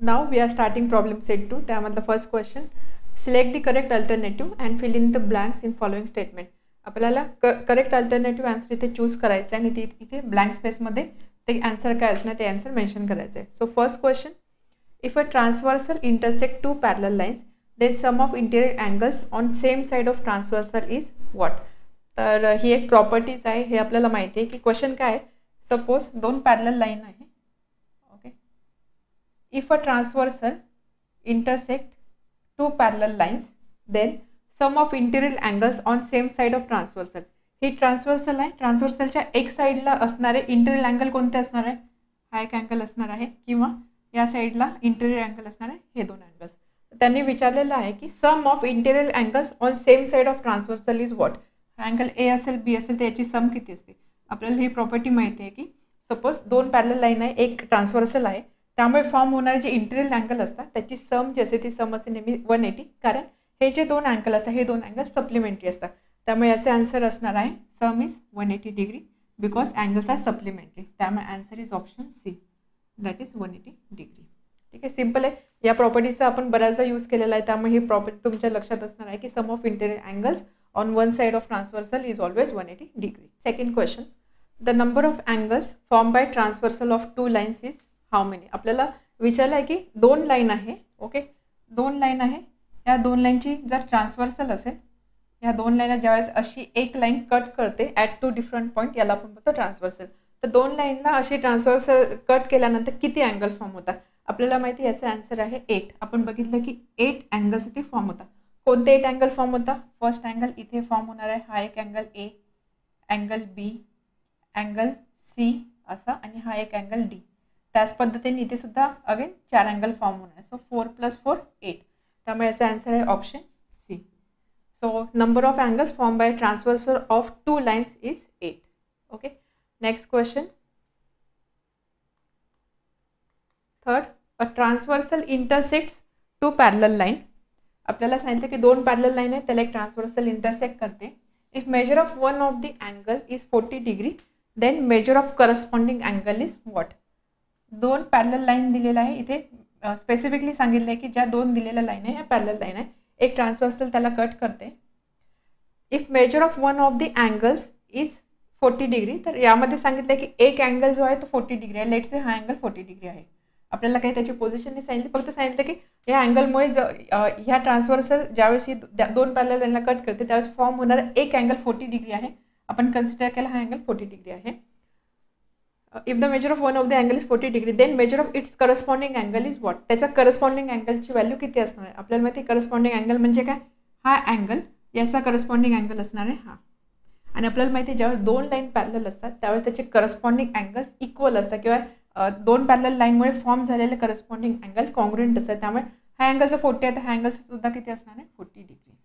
Now we are starting problem set 2. त्यामधला first question, select the correct alternative and fill in the blanks in following statement. आपल्याला correct alternative answer इथे choose करायचं आहे आणि इथे blank स्पेसमध्ये ते आन्सर काय असणार ते आन्सर मेन्शन करायचं आहे. So first question, if a transversal intersect two parallel lines then sum of interior angles on same side of transversal is what. तर ही एक प्रॉपर्टीज आहे. हे आपल्याला माहिती आहे की क्वेश्चन काय आहे. सपोज दोन पॅरलल लाईन आहे. Okay, if a transversal intersect two parallel lines then sum of interior angles on same side of transversal. He transversal आहे. ट्रान्सव्हर्सलच्या एक साईडला असणारे इंटेरियर अँगल कोणते असणार आहे. हा एक अँगल असणार आहे किंवा या साईडला इंटेरियर अँगल असणार आहे. हे दोन अँगल्स त्यांनी विचारलेलं आहे की sum of interior angles on same side of transversal is what. हा अँगल ए असेल बी असेल तर याची सम किती असते. आपल्याला ही प्रॉपर्टी माहिती आहे की सपोज दोन पॅरलल लाईन आहे, एक ट्रान्सव्हर्सल आहे, त्यामुळे फॉर्म होणारे जे इंटेरियर अँगल असतात त्याची सम जी असते ती सम असते नेहमी 180. कारण हे जे दोन अँगल असतात हे दोन अँगल सप्लिमेंटरी असतात. त्यामुळे याचे आन्सर असणार आहे sum is 180 degree because angles are supplementary. त्यामुळे answer is option C, that is 180 degree. ठीक आहे, सिम्पल आहे. या प्रॉपर्टीचा आपण बऱ्याचदा यूज केलेला आहे. त्यामुळे ही प्रॉपर्टी तुमच्या लक्षात असणार आहे की sum of interior angles on one side of transversal is always 180 degree. Second question, the number of angles form by transversal of two lines is how many. आपल्याला विचारलं आहे की दोन लाईन आहे. ओके, दोन लाईन आहे. या दोन लाईनची जर ट्रान्सव्हर्सल असेल, या दोन लाईनला ज्यावेळेस अशी एक लाईन कट करते ॲट टू डिफरंट पॉईंट, याला आपण बोलतो ट्रान्सव्हर्सल. तर दोन लाईनला अशी ट्रान्सव्हर्सल कट केल्यानंतर किती अँगल फॉर्म होतात. आपल्याला माहिती याचा आन्सर आहे 8. आपण बघितलं की 8 अँगल्स इथे फॉर्म होतात. कोणते 8 अँगल फॉर्म होता. फर्स्ट अँगल इथे फॉर्म होणार आहे. हा एक angle A, angle B, angle C असा आणि हा एक अँगल डी. त्याच पद्धतीने इथे सुद्धा अगेन 4 अँगल फॉर्म होणार. सो 4 + 4 8. त्यामुळे याचा आन्सर आहे option C. So number of angles form by transversal of two lines is 8. Okay, next question. Third, a transversal intersects two parallel line. आपल्याला सांगितलं की दोन पॅरलल लाईन आहे, त्याला एक ट्रान्सव्हर्सल इंटरसेक्ट करते. If measure of one of the angle is 40 degree then measure of corresponding angle is what. दोन parallel line दिलेला आहे. इथे स्पेसिफिकली सांगितलं आहे की ज्या दोन दिलेल्या लाईन आहे ह्या पॅरलल लाईन आहे. एक ट्रान्सव्हर्सल त्याला कट करते. If measure of one of the angles is 40 degree, तर यामध्ये सांगितलं आहे की एक अँगल जो आहे तो 40 डिग्री आहे. लेट्स से हा अँगल 40 डिग्री आहे. आपल्याला काही त्याची पोझिशन नाही सांगितली, फक्त सांगितलं की या अँगलमुळे ह्या ट्रान्सव्हर्सल ज्यावेळेस ही दोन पॅरलल लाईनला कट करते त्यावेळेस फॉर्म होणार एक अँगल 40 डिग्री आहे. आपण कन्सिडर केला हा अँगल 40 डिग्री आहे. If the measure of one of the angle is 40 degree then measure of its corresponding angle is what. त्याचा करस्पॉन्डिंग अँगलची व्हॅल्यू किती असणार आहे. आपल्याला माहिती करस्पॉन्डिंग अँगल म्हणजे काय. हा अँगल याचा करस्पॉन्डिंग अँगल असणार आहे हा. आणि आपल्याला माहिती आहे ज्यावेळेस दोन लाईन पॅरलल असतात त्यावेळेस त्याचे करस्पॉन्डिंग अँगल्स इक्वल असतात किंवा दोन पॅरलल लाईनमुळे फॉर्म झालेले करस्पॉन्डिंग अँगल कॉन्ग्रुएंट असतात. त्यामुळे हा अँगल जर 40 आहे तर हा अँगल सुद्धा किती असणार आहे 40 डिग्री.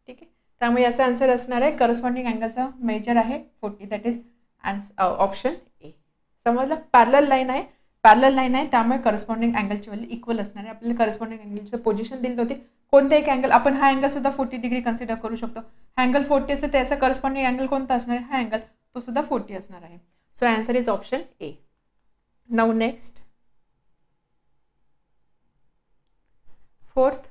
ठीक आहे, त्यामुळे याचा आन्सर असणार आहे करस्पॉन्डिंग अँगलचा मेजर आहे 40. That is option A. समजलं. पॅरलल लाईन आहे, पॅरलल लाईन आहे त्यामुळे करस्पॉन्डिंग अँगलची व्हॅल्यू इक्वल असणार आहे. आपल्याला करस्पॉन्डिंग अँगलची पोझिशन दिली होती. कोणते एक अँगल, आपण हा अँगल सुद्धा 40 डिग्री कन्सिडर करू शकतो. हा अँगल 40 असेल त्याचा करस्पॉन्डिंग अँगल कोणता असणार आहे. हा अँगल तो सुद्धा 40 असणार आहे. So answer is option A. Now next, fourth,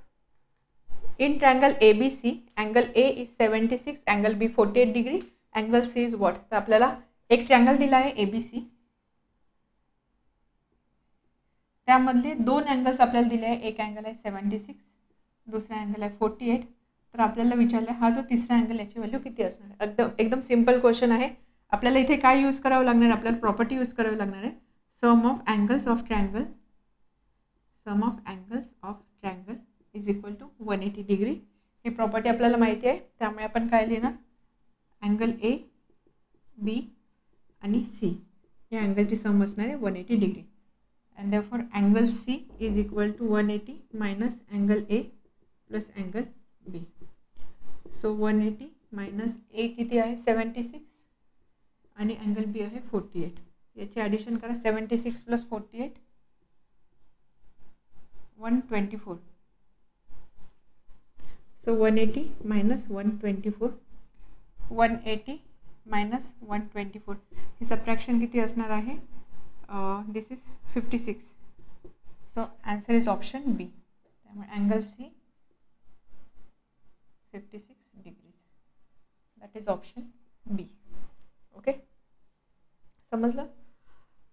in triangle ABC angle A is 76, angle B 48 degree, angle C is what. तर आपल्याला एक ट्रायंगल दिला आहे ABC, त्यामधले दोन अँगल्स आपल्याला दिले आहे. एक अँगल आहे 76, दुसरा अँगल आहे 48. तर आपल्याला विचारलं हा जो तिसरा अँगल याची व्हॅल्यू किती असणार आहे. एकदम सिंपल क्वेश्चन आहे. आपल्याला इथे काय यूज करावं लागणार आहे. आपल्याला प्रॉपर्टी यूज करावी लागणार आहे. Sum of angles of triangle, sum of angles of triangle is equal to 180 degree. ही प्रॉपर्टी आपल्याला माहिती आहे. त्यामुळे आपण काय लिहिणार, अँगल ए, बी आणि सी या अँगलची सम असणार आहे 180 degree. And therefore angle C is equal to 180 minus angle A plus angle B. So 180 minus A किती आहे 76 आणि अँगल बी आहे 48. याचे ॲडिशन करा. 76 + 48 124. So 180 minus 124, 180 minus 124. ही सबट्रॅक्शन किती असणार आहे. This is 56. So answer is option B. त्यामुळे angle C 56 degrees. That is option B. Okay, समजलं.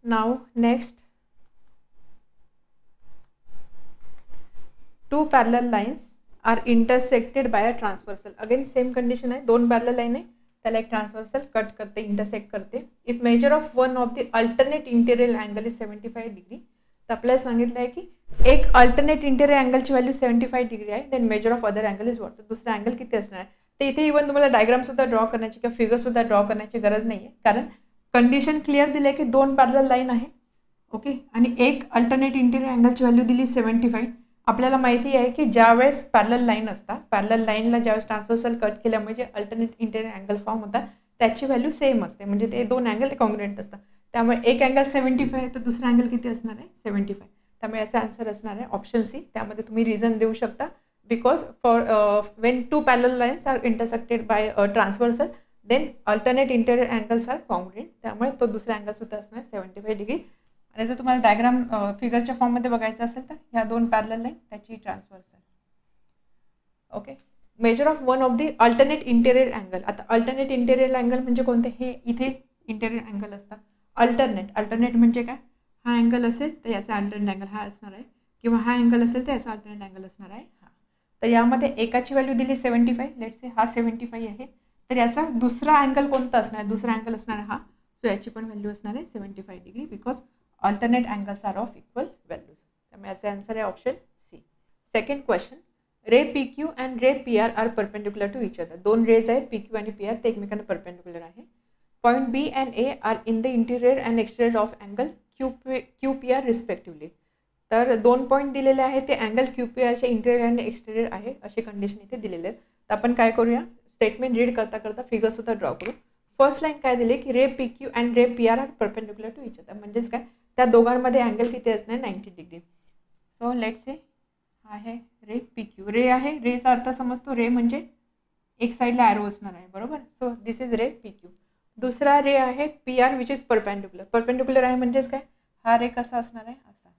Now next, two parallel lines are intersected by a transversal. Again same condition आहे, दोन parallel line आहे, त्याला एक ट्रान्सव्हर्सल कट करते, intersect करते. If measure of one of the alternate interior angle is 75 degree. तर आपल्याला सांगितलं आहे की एक अल्टरनेट इंटेरियर अँगलची व्हॅल्यू 75 डिग्री आहे, then measure of other angle is what. तर दुसरा अँगल किती असणार आहे. तर इथे इव्हन तुम्हाला डायग्रामसुद्धा ड्रॉ करण्याची किंवा फिगरसुद्धा ड्रॉ करण्याची गरज नाही आहे, कारण कंडिशन क्लिअर दिली आहे की दोन पॅरलल लाईन आहे. ओके, आणि एक अल्टरनेट इंटेरियर अँगलची व्हॅल्यू दिली 75. आपल्याला माहिती आहे की ज्यावेळेस पॅरलल लाईन असतात, पॅरलल लाईनला ज्यावेळेस ट्रान्सव्हर्सल कट केल्यामुळे जे अल्टरनेट इंटेरियर अँगल फॉर्म होतात त्याची व्हॅल्यू सेम असते, म्हणजे ते दोन अँगल कॉन्ग्रुएंट असतात. त्यामुळे एक अँगल 75 आहे तर दुसरा अँगल किती असणार आहे, 75. त्यामुळे याचा आन्सर असणार आहे ऑप्शन सी. त्यामध्ये तुम्ही रिझन देऊ शकता, because for when two parallel lines are intersected by transversal then alternate interior angles are congruent. त्यामुळे तो दुसरा अँगल सुद्धा असणार 75 डिग्री. आणि जर तुम्हाला डायग्राम फिगरच्या फॉर्ममध्ये बघायचं असेल तर ह्या दोन पॅरलल लाईन त्याची transversal. Okay, major of one of the alternate interior angle. आता अल्टरनेट इंटेरियर अँगल म्हणजे कोणते, हे इथे इंटेरियर अँगल असतात. अल्टरनेट म्हणजे काय, हा अँगल असेल तर याचा अल्टरनेट अँगल हा असणार आहे, किंवा हा अँगल असेल तर याचा अल्टरनेट अँगल असणार आहे हा. तर यामध्ये एकाची व्हॅल्यू दिली 75, लेट्स से हा 75 आहे, तर याचा दुसरा अँगल कोणता असणार आहे, दुसरा अँगल असणार आहे हा. सो याची पण व्हॅल्यू असणार आहे 75 degree, because alternate angles are of equal values. त्यामुळे याचा आन्सर आहे option C. Second question, ray PQ and ray PR are perpendicular to each other. दोन रेज आहेत PQ आणि PR, ते एकमेकांना परपेंडिक्युलर आहे. Point B and A are in the interior and exterior of angle QPR respectively. तर दोन point दिलेले आहेत, ते अँगल QPRचे इंटिरियर आणि एक्सटेरियर आहे अशी कंडिशन इथे दिलेले आहेत. तर आपण काय करूया, स्टेटमेंट रीड करता करता फिगरसुद्धा ड्रॉ करू. फर्स्ट लाईन काय दिली की ray PQ and ray PR are perpendicular to each other. म्हणजेच काय, त्या दोघांमध्ये अँगल किती असणार, 90 डिग्री. सो लेट्स से हा आहे रे PQ. रे आहे, रेचा अर्थ समजतो, रे म्हणजे एक साईडला ॲरो असणार आहे, बरोबर. So this is ray PQ. दुसरा रे आहे PR which is perpendicular. Perpendicular आहे म्हणजेच काय, हा रे कसा असणार आहे, असा.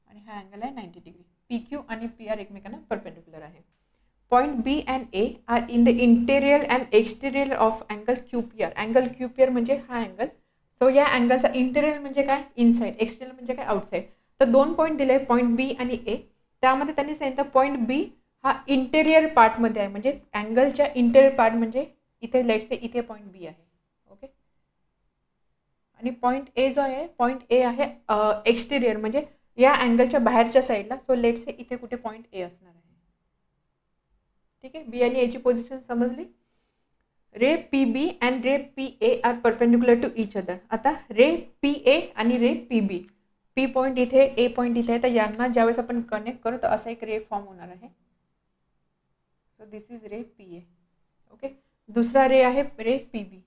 आणि हा अँगल आहे 90 डिग्री. PQ आणि PR एकमेकांना परपेंडिक्युलर आहे. Point B and A are in the interior and exterior of angle QPR. Angle QPR म्हणजे हा अँगल. सो या अँगलचा इंटेरियर म्हणजे काय, इनसाइड, एक्सटेरियर म्हणजे काय, आउटसाईड. तर दोन पॉईंट दिले, पॉईंट B आणि A. त्यामध्ये त्यांनी सांगितलं पॉईंट B हा इंटेरियर पार्टमध्ये आहे, म्हणजे अँगलच्या इंटेरियर पार्ट, म्हणजे इथे लेट्स से इथे पॉईंट B आहे. ओके, आणि पॉईंट A जो आहे, पॉईंट A आहे एक्सटेरियर, म्हणजे या अँगलच्या बाहेरच्या साईडला. सो लेट्स से इथे कुठे पॉईंट A असणार आहे. ठीक आहे, बी आणि एची पोझिशन समजली. Ray PB and ray PA are perpendicular to each other. आता रे PA आणि रे PB, P पॉईंट इथे, A पॉईंट इथे आहे, तर यांना ज्यावेळेस आपण कनेक्ट करू तर असा एक रे फॉर्म होणार आहे. So this is ray PA. Okay, दुसरा रे आहे रे PB.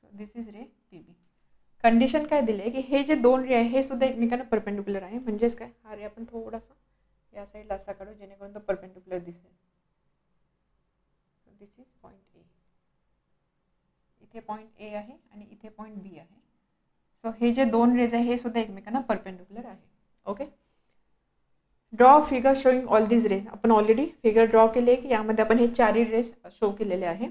So this is ray PB. Condition काय दिली आहे की हे जे दोन रे आहे हे सुद्धा एकमेकांना परपेंडिक्युलर आहे. म्हणजेच काय, हा रे आपण थोडासा या साईडला असा काढू जेणेकरून तो परपेंडिक्युलर दिसेल. दिस इज पॉईंट A. इथे पॉईंट A आहे आणि इथे पॉईंट B आहे. सो हे जे दोन रेज आहे हे सुद्धा एकमेकांना परपेंडिक्युलर आहे. Okay, draw figure showing all this rays. आपण ऑलरेडी फिगर ड्रॉ केली आहे की यामध्ये आपण हे चारही रेज शो केलेले आहे.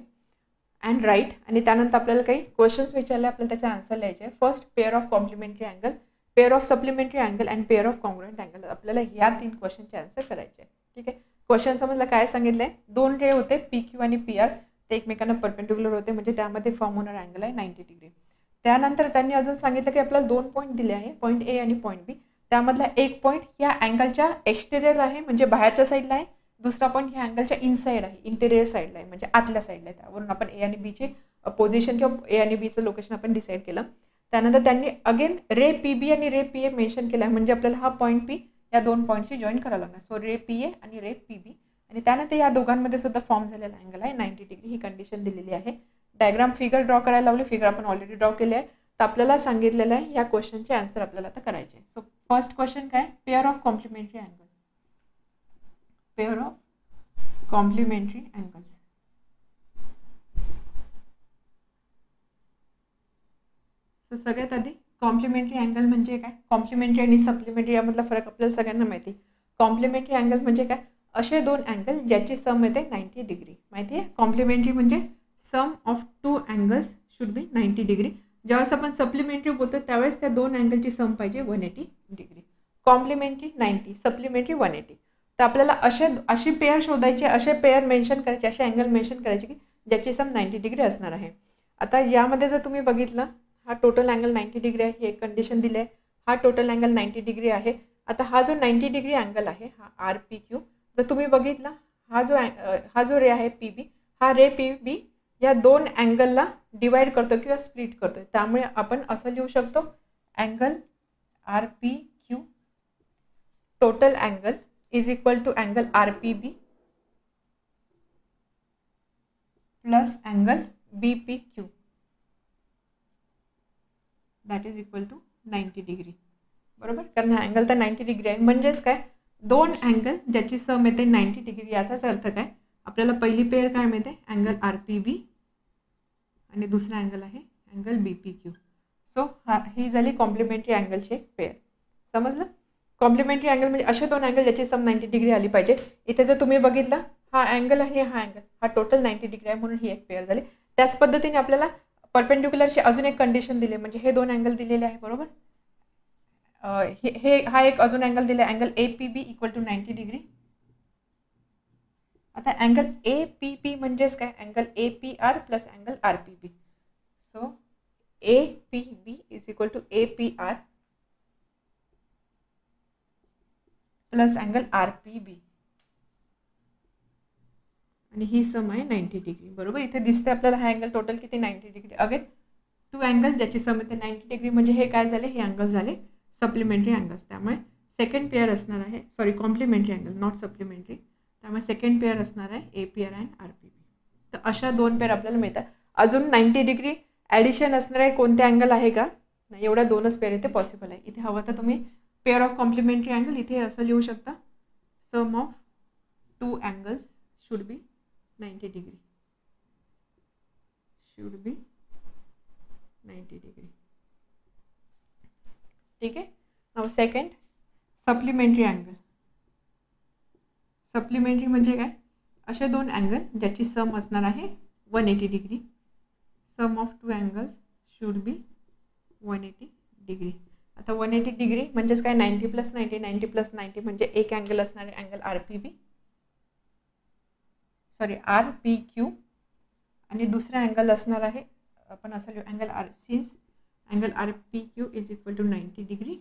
अँड राईट, आणि त्यानंतर आपल्याला काही क्वेश्चन्स विचारले, आपल्याला त्याचे आन्सर लिहायचे आहे. First, pair of complementary angle, pair of supplementary angle and pair of congruent angle. आपल्याला या 3 क्वेश्चनचे आन्सर करायचे आहे. ठीक आहे, क्वेश्चन समजला काय सांगितलं आहे, दोन रे होते PQ आणि PR, ते एकमेकांना परपेंडिक्युलर होते, म्हणजे त्यामध्ये फॉर्म होणार अँगल आहे 90 डिग्री. त्यानंतर त्यांनी अजून सांगितलं की आपल्याला दोन पॉईंट दिले आहे, पॉईंट A आणि पॉईंट B. त्यामधला एक पॉईंट या अँगलच्या एक्सटेरियर आहे, म्हणजे बाहेरच्या साईडला आहे. दुसरा पॉईंट ह्या अँगलच्या इनसाइड आहे, इंटेरियर साईडला आहे, म्हणजे आतल्या साईडला आहे. त्यावरून आपण A आणि Bचे पोझिशन किंवा A आणि Bचं लोकेशन आपण डिसाईड केलं. त्यानंतर त्यांनी अगेन रे PB आणि रे PA मेन्शन केलं आहे, म्हणजे आपल्याला हा पॉईंट P या दोन पॉईंटशी जॉईन करायला लागणार. सो रे PA आणि रे PB, आणि त्यानंतर या दोघांमध्ये सुद्धा फॉर्म झालेला अँगल आहे 90 डिग्री. ही कंडिशन दिलेली आहे. डायग्राम फिगर ड्रॉ करायला लावली, फिगर आपण ऑलरेडी ड्रॉ केले आहे. तर आपल्याला सांगितलेलं आहे या क्वेश्चनचे आन्सर आपल्याला आता करायचे आहे. सो फर्स्ट क्वेश्चन काय, pair of complementary angle. Pair of complementary angles. So सगळ्यात आधी कॉम्प्लिमेंटरी अँगल म्हणजे काय, कॉम्प्लिमेंटरी आणि सप्लिमेंटरी यामधला फरक आपल्याला सगळ्यांना माहिती. कॉम्प्लिमेंटरी अँगल म्हणजे काय, असे दोन अँगल ज्याची सम येते 90 डिग्री. माहिती आहे, कॉम्प्लिमेंटरी म्हणजे sum of two angles should be 90 degree. ज्यावेळेस आपण सप्लिमेंटरी बोलतो त्यावेळेस त्या दोन अँगलची सम पाहिजे 180 डिग्री. Complementary 90, supplementary 180. तर आपल्याला अशी पेअर शोधायची, असे पेअर मेन्शन करायचे, असे अँगल मेन्शन करायचे की ज्याची सम 90 डिग्री असणार आहे. आता यामध्ये जर तुम्ही बघितलं, हा टोटल अँगल 90 डिग्री आहे, हे कंडिशन दिले आहे. हा टोटल अँगल 90 डिग्री आहे. आता हा जो 90 डिग्री अँगल आहे, हा आर पी क्यू, जर तुम्ही बघितला, हा जो रे आहे पी बी, हा रे पी बी या दोन अँगलला डिवाइड करतो किंवा स्प्लिट करतो. त्यामुळे आपण असं लिहू शकतो, angle R P Q total angle is equal to angle R P B plus angle B P Q, that is equal to 90 degree. बरोबर, कारण हा अँगल तर 90 डिग्री आहे. म्हणजेच काय, दोन अँगल ज्याची सम येते 90 डिग्री. याचाच अर्थ काय, आपल्याला पहिली पेअर काय मिळते, अँगल आर पी बी आणि दुसरा अँगल आहे angle B P Q. So ही झाली कॉम्प्लिमेंटरी अँगलची एक पेअर. समजलं, कॉम्प्लिमेंटरी अँगल म्हणजे असे दोन अँगल ज्याची सम 90 डिग्री आली पाहिजे. इथे जर तुम्ही बघितलं, हा अँगल आणि हा अँगल, हा टोटल 90 डिग्री आहे, म्हणून ही एक पेअर झाली. त्याच पद्धतीने आपल्याला परपेंडिक्युलरची अजून एक कंडिशन दिली, म्हणजे हे दोन अँगल दिलेले आहे. बरोबर, हा एक अजून अँगल दिला, angle A P B equal to 90 degree. आता अँगल ए पी बी म्हणजेच काय, angle A P R plus angle R P B. So A P B is equal to A P R plus angle R P B आणि ही सम आहे 90 degree. बरोबर, इथे दिसते आपल्याला हा अँगल टोटल किती, 90 डिग्री. अगेन टू अँगल ज्याची सम येते 90 डिग्री, म्हणजे हे काय झाले, हे अँगल झाले सप्लिमेंटरी अँगल्स. त्यामुळे सेकंड पेअर असणार आहे, sorry complementary angle not supplementary. त्यामुळे सेकंड पेअर असणार आहे A P R and R P B. तर अशा दोन पेअर आपल्याला मिळतात. अजून 90 डिग्री ॲडिशन असणार आहे कोणते अँगल आहे का, नाही, एवढ्या दोनच पेअर इथे पॉसिबल आहे. इथे हवं तर तुम्ही पेअर ऑफ कॉम्प्लिमेंटरी अँगल इथे असं लिहू शकता, sum of two angles should be 90 degree, should be 90 degree. ठीक आहे. Now second, supplementary angle. Supplementary म्हणजे काय, असे दोन अँगल ज्याची सम असणार आहे 180 degree. Sum of two angles should be 180 degree. आता 180 डिग्री म्हणजेच काय, 90 प्लस 90, 90 प्लस 90 म्हणजे एक अँगल असणार आहे angle R P B, sorry R P Q, आणि दुसरा अँगल असणार आहे, आपण असं लिहू, angle R, since angle R P Q is equal to 90 degree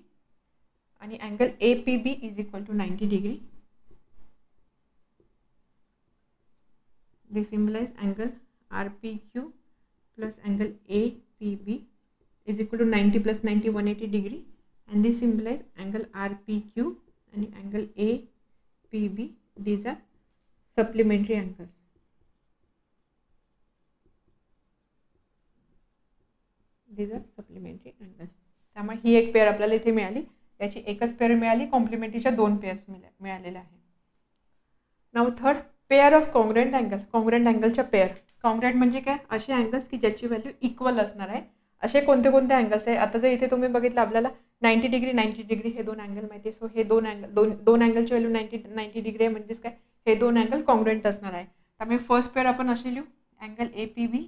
आणि angle A P B is equal to 90 degree. This implies angle RPQ plus angle APB is equal to 90 plus 90, 180 degree, and this implies angle RPQ and angle APB. These are supplementary angles. These are supplementary angles. त्यामुळे ही एक pair आपल्याला इथे मिळाली, याची एकच pair मिळाली, कॉम्प्लिमेंटरीच्या दोन pairs मिळालेल्या आहे. Now third, pair of congruent angle. Congruent अँगलच्या पेअर. कॉंग्रुएंट म्हणजे काय, असे अँगल्स की ज्याची व्हॅल्यू इक्वल असणार आहे. असे कोणते कोणते अँगल्स आहे, आता जर इथे तुम्ही बघितलं, आपल्याला 90 डिग्री 90 डिग्री हे दोन अँगल माहिती आहे. सो हे दोन अँगलची व्हॅल्यू 90 डिग्री आहे, म्हणजेच काय, हे दोन अँगल कॉंग्रुएंट असणार आहे. त्यामुळे फर्स्ट पेअर आपण असे लिहू, angle A P B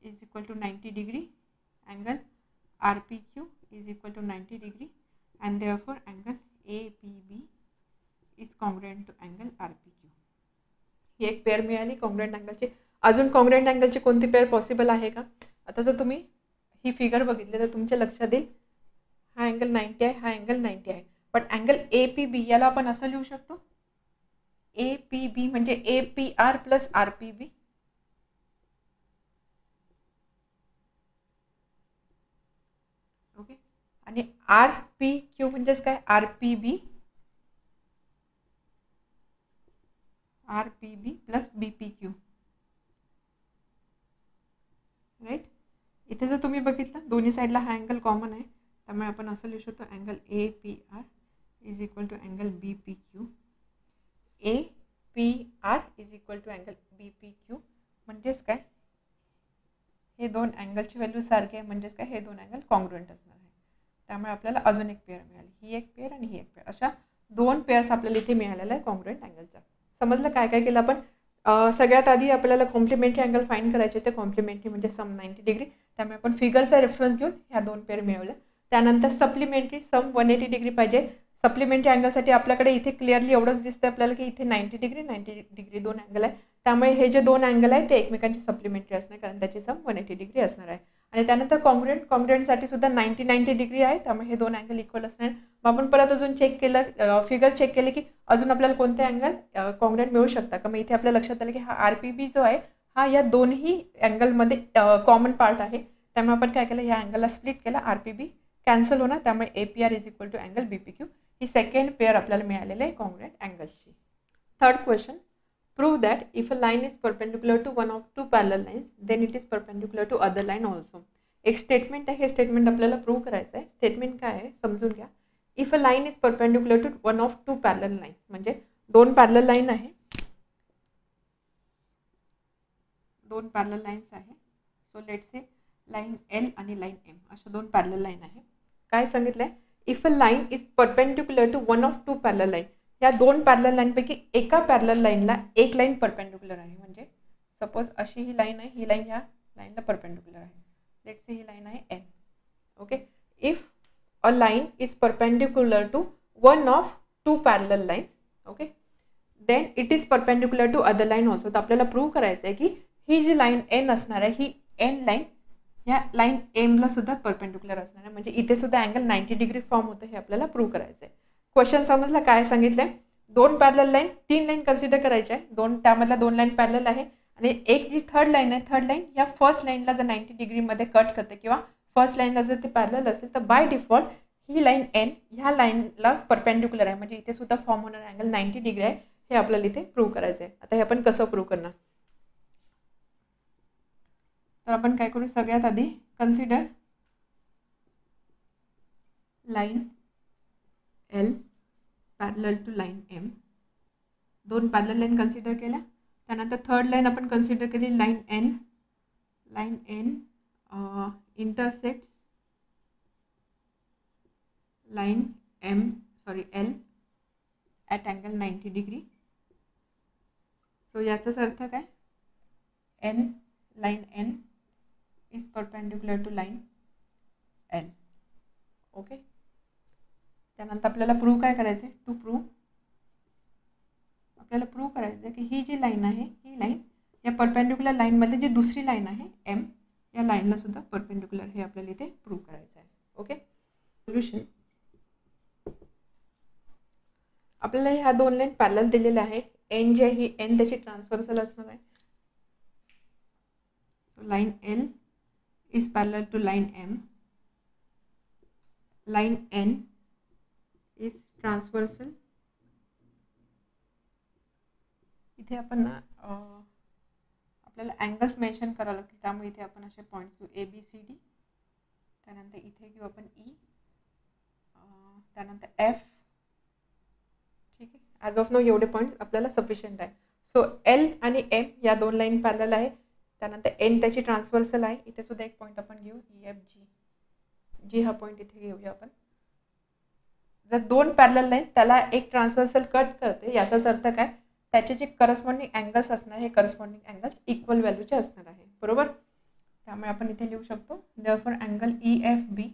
is equal to 90 degree, angle R P Q is equal to 90 degree, and therefore angle A P B is congruent to angle R P Q. ही एक pair मिळाली congruent अँगलची. अजून congruent अँगलची कोणती pair possible आहे का, आता जर तुम्ही ही फिगर बघितली तर तुमच्या लक्षात येईल, हा अँगल 90 आहे, हा अँगल 90 आहे, but angle A P B याला आपण असं लिहू शकतो, ए पी बी म्हणजे A P R plus R P B. Okay, आणि आर पी क्यू म्हणजेच काय, R P B plus B P Q. Right, इथे जर तुम्ही बघितलं, दोन्ही साईडला हा अँगल कॉमन आहे, त्यामुळे आपण असं लिहू शकतो, angle A P R is equal to angle B P Q. A P R is equal to angle B P Q म्हणजेच काय, हे दोन अँगलची व्हॅल्यू सारखी आहे, म्हणजेच काय हे दोन अँगल कॉन्ग्रुएंट असणार आहे. त्यामुळे आपल्याला अजून एक पेअर मिळाली, ही एक पेअर आणि ही एक पेअर, अशा दोन पेअर्स आपल्याला इथे मिळालेला आहे कॉन्ग्रुएंट अँगलचा. समजलं काय काय केलं आपण. सगळ्यात आधी आपल्याला कॉम्प्लिमेंटरी अँगल फाईंड करायचे होते. कॉम्प्लिमेंटरी म्हणजे सम 90 डिग्री, त्यामुळे आपण फिगरचा रेफरन्स घेऊन ह्या दोन पेअर मिळवल्या. त्यानंतर सप्लिमेंटरी सम 180 डिग्री पाहिजे. सप्लिमेंटरी अँगलसाठी आपल्याकडे इथे क्लिअरली एवढंच दिसतं आपल्याला की इथे 90 डिग्री दोन अँगल आहे, त्यामुळे हे जे दोन अँगल आहे ते एकमेकांची सप्लिमेंटरी असणार, कारण त्याची सम 180 डिग्री असणार आहे. आणि त्यानंतर कॉन्ग्रुएंटसाठी सुद्धा 90 डिग्री आहे, त्यामुळे हे दोन अँगल इक्वल असणार. मग आपण परत अजून चेक केलं, फिगर चेक केले की अजून आपल्याला कोणते अँगल कॉन्ग्रुएंट मिळू शकतात का. मग इथे आपल्या लक्षात आलं की हा RPB जो आहे हा या दोन्ही अँगलमध्ये कॉमन पार्ट आहे, त्यामुळे आपण काय केलं, या अँगलला स्प्लिट केला, RPB कॅन्सल होणार, त्यामुळे APR is equal to angle BPQ. ही सेकंड पेअर आपल्याला मिळालेलं आहे कॉन्ग्रुएंट अँगल्सची. Third question, prove that if a line is perpendicular to one of two parallel lines then it is perpendicular to other line also. एक statement आहे, हे statement आपल्याला prove करायचं आहे. स्टेटमेंट काय आहे समजून घ्या. If a line is perpendicular to one of two parallel line, म्हणजे दोन पॅरलल लाईन आहे, दोन पॅरलल लाईन्स आहे. So let's say line L आणि लाईन M अशा दोन पॅरलल लाईन आहे. काय सांगितलंय, if a line is perpendicular to one of two parallel line, या दोन पॅरलल लाईनपैकी एका पॅरलल लाईनला एक लाईन परपेंडिक्युलर आहे. म्हणजे सपोज अशी ही लाईन आहे, ही लाईन ह्या लाईनला परपेंडिक्युलर आहे. लेट्स सी ही लाईन आहे N. Okay, if a line is perpendicular to one of two parallel lines, okay, then it is perpendicular to other line also. तर आपल्याला प्रूव्ह करायचं आहे की ही जी लाईन N असणार आहे, ही N लाईन या लाईन एमला सुद्धा परपेंडिक्युलर असणार आहे. म्हणजे इथे सुद्धा अँगल 90 डिग्री फॉर्म होतं, हे आपल्याला प्रूव्ह करायचं आहे. क्वेश्चन समजला काय सांगितलंय. दोन पॅरलल लाईन, तीन लाईन कन्सिडर करायच्या आहे, त्यामधल्या दोन लाईन पॅरलल आहे, आणि एक जी थर्ड लाईन आहे, थर्ड लाईन या फर्स्ट लाईनला जर 90 डिग्रीमध्ये कट करते किंवा फर्स्ट लाईनला जर ते पॅरलल असेल तर by default he line N ह्या लाईनला परपेंडिक्युलर आहे. म्हणजे इथे सुद्धा फॉर्म होणार अँगल 90 डिग्री आहे, हे आपल्याला इथे प्रूव्ह करायचं आहे. आता हे आपण कसं प्रूव्ह करणार, तर आपण काय करू, सगळ्यात आधी consider line L parallel to line M. दोन पॅरलल लाईन कन्सिडर केल्या. त्यानंतर थर्ड लाईन आपण कन्सिडर केली line N. Line N intersects line L at angle 90 degree. So याचाच अर्थ काय, line N is perpendicular to line L. Okay, त्यानंतर आपल्याला प्रूव्ह काय करायचं आहे, टू प्रूव्ह आपल्याला प्रूव्ह करायचं आहे की ही जी लाईन आहे, ही लाईन या परपेंडिक्युलर लाईनमध्ये जी दुसरी लाईन आहे M, या लाईनला सुद्धा परपेंडिक्युलर, हे आपल्याला इथे प्रूव्ह करायचं आहे. ओके, सोल्युशन, आपल्याला ह्या दोन लाईन पॅरलल दिलेल्या आहे. N जी आहे ही N त्याची ट्रान्सव्हर्सल असणार आहे. So line L is parallel to line M. Line N is transversal. इथे आपण आपल्याला अँगल्स मेन्शन करावं लागतील, त्यामुळे इथे आपण असे पॉईंट्स घेऊ ABCD. त्यानंतर इथे घेऊ आपण E, त्यानंतर F. ठीक आहे, ॲज ऑफ नो एवढे पॉईंट्स आपल्याला सफिशियंट आहे. सो L आणि M या दोन लाईन पॅरलल आहे. त्यानंतर N त्याची ट्रान्सव्हर्सल आहे. इथे सुद्धा एक पॉईंट आपण घेऊ EFG. G हा पॉईंट इथे घेऊया आपण. जर दोन पॅरलल लाईन त्याला एक ट्रान्सव्हर्सल कट करते, याचाच अर्थ काय, त्याचे जे करस्पॉन्डिंग अँगल्स असणार, हे करस्पॉन्डिंग अँगल्स इक्वल व्हॅल्यूचे असणार आहे. बरोबर, त्यामुळे आपण इथे लिहू शकतो therefore angle EFB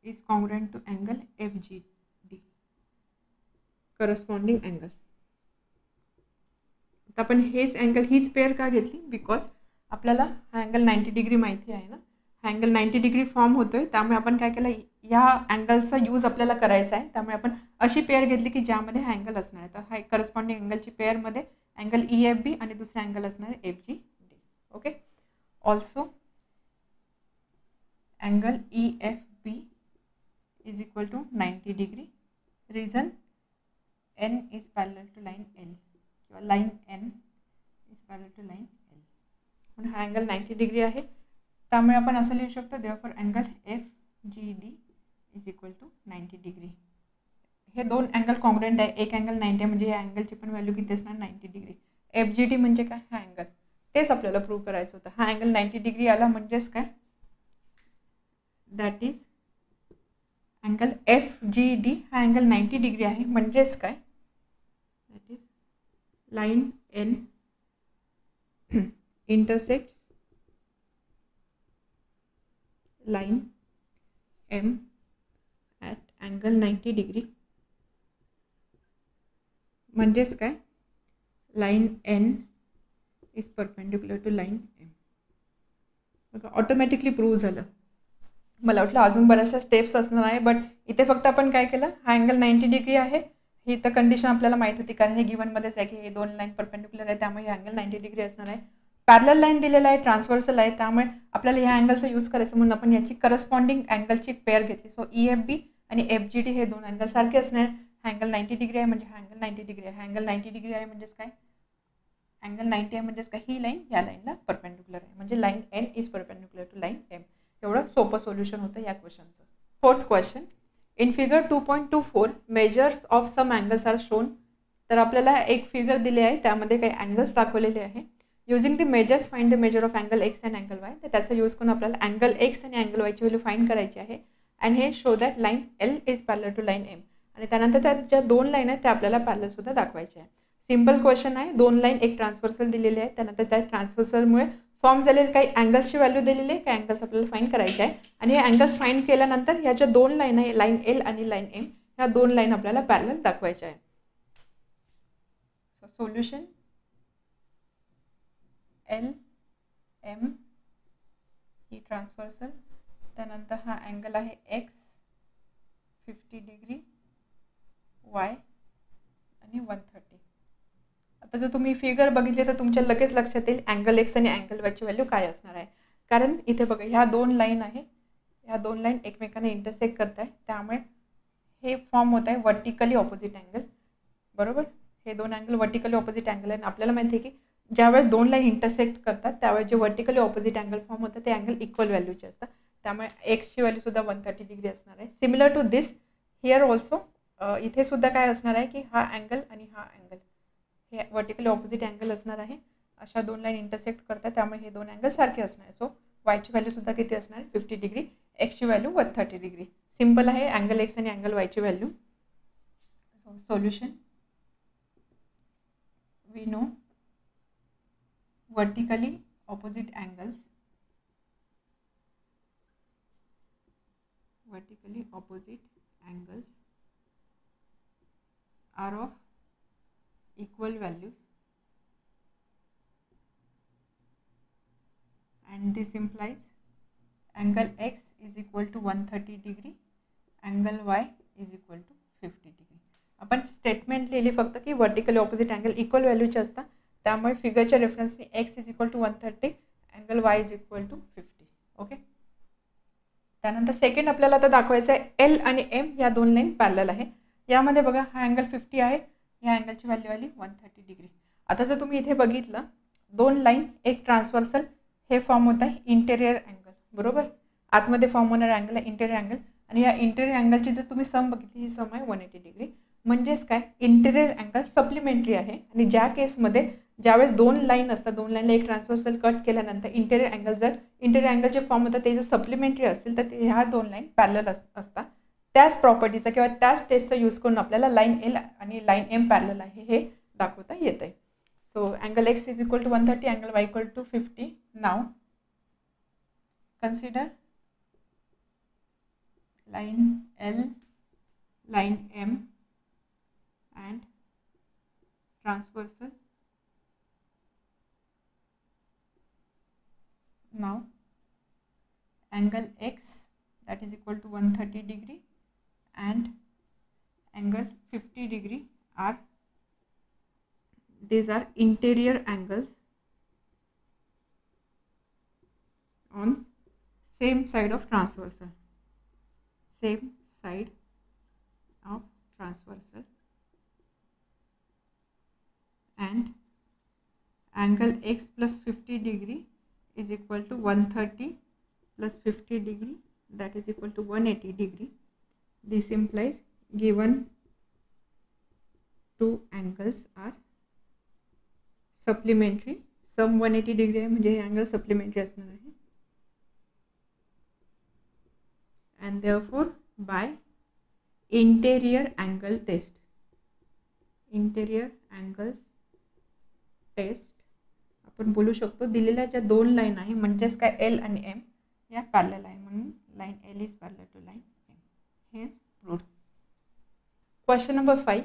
is congruent to angle FGD, corresponding angle. आता आपण हेच अँगल, हीच पेअर का घेतली, बिकॉज आपल्याला हा अँगल 90 डिग्री माहिती आहे ना, हा अँगल 90 डिग्री फॉर्म होतोय, त्यामुळे आपण काय केलं, या अँगलचा यूज आपल्याला करायचा आहे. त्यामुळे आपण अशी पेअर घेतली की ज्यामध्ये हा अँगल असणार आहे. तर हा करस्पॉन्डिंग अँगलची पेअरमध्ये अँगल EFB आणि दुसरा अँगल असणार आहे FGD. Okay, also angle EFB is equal to 90 degree. Reason N is parallel to line L किंवा line N is parallel to line L. म्हणून हा अँगल 90 डिग्री आहे, त्यामुळे आपण असं लिहू शकतो therefore angle FGD is equal to 90 degree. हे दोन अँगल कॉन्ग्रुएंट आहे, एक अँगल 90 आहे, म्हणजे या अँगलची पण व्हॅल्यू किती असणार, 90 डिग्री. FGD म्हणजे काय, हा अँगल. तेच आपल्याला प्रूव्ह करायचं होतं. हा अँगल 90 डिग्री आला म्हणजेच काय, दॅट इज अँगल FGD हा अँगल 90 डिग्री आहे म्हणजेच काय, that is line N intersects line M at angle 90 degree म्हणजेच काय, line N is perpendicular to line M. बघा ऑटोमॅटिकली प्रूव्ह झालं. मला वाटलं अजून बऱ्याचशा स्टेप्स असणार आहे, बट इथे फक्त आपण काय केलं, हा अँगल 90 डिग्री आहे ही तर कंडिशन आपल्याला माहीत होती, कारण हे गिवनमध्येच आहे की हे दोन लाईन परपेंडिक्युलर आहे, त्यामुळे हे अँगल 90 डिग्री असणार आहे. पॅरलल लाईन दिलेला आहे, ट्रान्सव्हर्सल आहे, त्यामुळे आपल्याला ह्या अँगलचा यूज करायचं म्हणून आपण याची करस्पॉन्डिंग अँगलची पेअर घेतली. सो EFB आणि FGD हे दोन अँगल सारखे असणार. हा अँगल 90 डिग्री आहे म्हणजे हा अँगल 90 डिग्री आहे. हा अँगल 90 डिग्री आहे म्हणजेच काय, अँगल 90 आहे म्हणजेच काय, ही लाईन या लाईनला परपेंडिक्युलर आहे, म्हणजे line N is perpendicular to line M. एवढं सोपं सोल्युशन होतं या क्वेश्चनचं. Fourth question, in figure 2.24 measures of some angles are shown. तर आपल्याला एक फिगर दिले आहे, त्यामध्ये काही अँगल्स दाखवलेले आहे. Using the measures find the measure of angle X and angle Y. तर त्याचा यूज करून आपल्याला अँगल X आणि अँगल Yची व्हॅल्यू फाइंड करायची आहे. अँड हे show that line L is parallel to line M. आणि त्यानंतर त्यात ज्या दोन लाईन आहेत त्या आपल्याला पॅरलल सुद्धा दाखवायच्या आहे. सिंपल क्वेश्चन आहे, दोन लाईन एक ट्रान्सव्हर्सल दिलेले आहे, त्यानंतर त्या ट्रान्सव्हर्सलमुळे फॉर्म झालेले काही अँगल्सची व्हॅल्यू दिलेली आहे, काही अँगल्स आपल्याला फाइंड करायचे आहे. आणि हे अँगल्स फाइंड केल्यानंतर ह्याच्या दोन लाईन आहे, लाईन L आणि लाईन M, ह्या दोन लाईन आपल्याला पॅरलल दाखवायच्या आहे. सोल्युशन, L M ही ट्रान्सव्हर्सल, त्यानंतर हा अँगल आहे X 50 डिग्री, Y आणि 130. आता जर तुम्ही फिगर बघितले तर तुमच्या लगेच लक्षात येईल अँगल X आणि अँगल Y ची व्हॅल्यू काय असणार आहे. कारण इथे बघा ह्या दोन लाईन आहे, ह्या दोन लाईन एकमेकांना इंटरसेक्ट करत आहे, त्यामुळे हे फॉर्म होत आहे वर्टिकली ऑपोजिट अँगल. बरोबर, हे दोन अँगल वर्टिकली ऑपोजिट अँगल आहे. आपल्याला माहिती आहे की ज्यावेळेस दोन लाईन इंटरसेक्ट करतात त्यावेळेस जे वर्टिकली ऑपोजिट अँगल फॉर्म होतं ते अँगल इक्वल व्हॅल्यूचे असतात, त्यामुळे Xची व्हॅल्यू सुद्धा 130 डिग्री असणार आहे. Similar to this here also, इथे सुद्धा काय असणार आहे की हा अँगल आणि हा अँगल हे वर्टिकली ऑपोजिट अँगल असणार आहे. अशा दोन लाईन इंटरसेक्ट करतात, त्यामुळे हे दोन अँगल सारखे असणार आहे. सो Yची व्हॅल्यू सुद्धा किती असणार आहे, 50 डिग्री. Xची व्हॅल्यू 130 डिग्री. सिंपल आहे अँगल X आणि अँगल Yची value. So solution, we know vertically opposite angles are of equal values, and this implies angle X is equal to 130 degree, angle Y is equal to 50 degree. आपण statement लिहिली फक्त की vertically opposite angle equal व्हॅल्यूचे असतात, त्यामुळे फिगरच्या रेफरन्सने X is equal to 130, angle Y is equal to 50. Okay, त्यानंतर सेकंड आपल्याला आता दाखवायचं आहे L आणि M या दोन लाईन पॅरलल आहे. यामध्ये बघा हा अँगल 50 आहे, ह्या अँगलची व्हॅल्यू आली 130 डिग्री. आता जर तुम्ही इथे बघितलं दोन लाईन एक ट्रान्सव्हर्सल, हे फॉर्म होत आहे इंटेरियर अँगल. बरोबर, आतमध्ये फॉर्म होणारा अँगल आहे इंटेरियर अँगल, आणि या इंटेरियर अँगलची जर तुम्ही सम बघितली ही सम आहे 180 डिग्री. म्हणजेच काय, इंटेरियर अँगल सप्लिमेंटरी आहे. आणि ज्या केसमध्ये ज्यावेळेस दोन लाईन असतात, दोन लाईनला एक ट्रान्सव्हर्सल कट केल्यानंतर इंटेरियर अँगल जर इंटेरियर अँगल जे फॉर्म होतात ते जर सप्लिमेंटरी असतील तर ह्या दोन लाईन पॅरलल असतात. त्याच प्रॉपर्टीचा किंवा त्याच टेस्टचा यूज करून आपल्याला लाईन L आणि लाईन M पॅरलल आहे हे दाखवता येत आहे. So angle X is equal to 130, angle Y equal to 50. नाव consider line L, line M and transversal. Now angle X that is equal to 130 degree and angle 50 degree are, these are interior angles on same side of transversal, same side of transversal, and angle X plus 50 degree is equal to 130 plus 50 degree, that is equal to 180 degree. This implies given two angles are supplementary sum 180 degree आहे म्हणजे हे angle supplementary असणार आहे. And therefore by interior angle test, interior angles test आपण बोलू शकतो दिलेल्या ज्या दोन लाईन आहे म्हणजेच काय एल आणि एम या पॅरलल आहे म्हणून line L is parallel to line M. हे प्रूव्ड. Question number 5.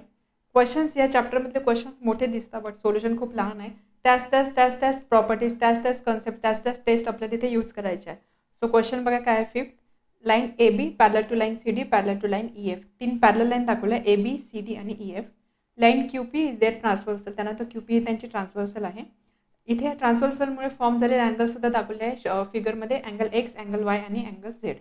क्वेश्चन्स या चॅप्टरमधले क्वेश्चन्स मोठे दिसतात बट सोल्युशन खूप लहान आहे. त्याच प्रॉपर्टीज त्याच कॉन्सेप्ट त्याच टेस्ट आपल्याला तिथे यूज करायचे आहे. सो क्वेश्चन बघा काय आहे. 5th line A B parallel to line C D parallel to line E F. 3 parallel line दाखवल्या ए बी सी डी आणि E F. Line Q P is their transversal, त्यानंतर Q P ही त्यांची transversal आहे. इथे ट्रान्सव्हर्सलमुळे form झालेले angle सुद्धा दाखवले आहे फिगरमध्ये, अँगल एक्स, अँगल वाय आणि angle Z.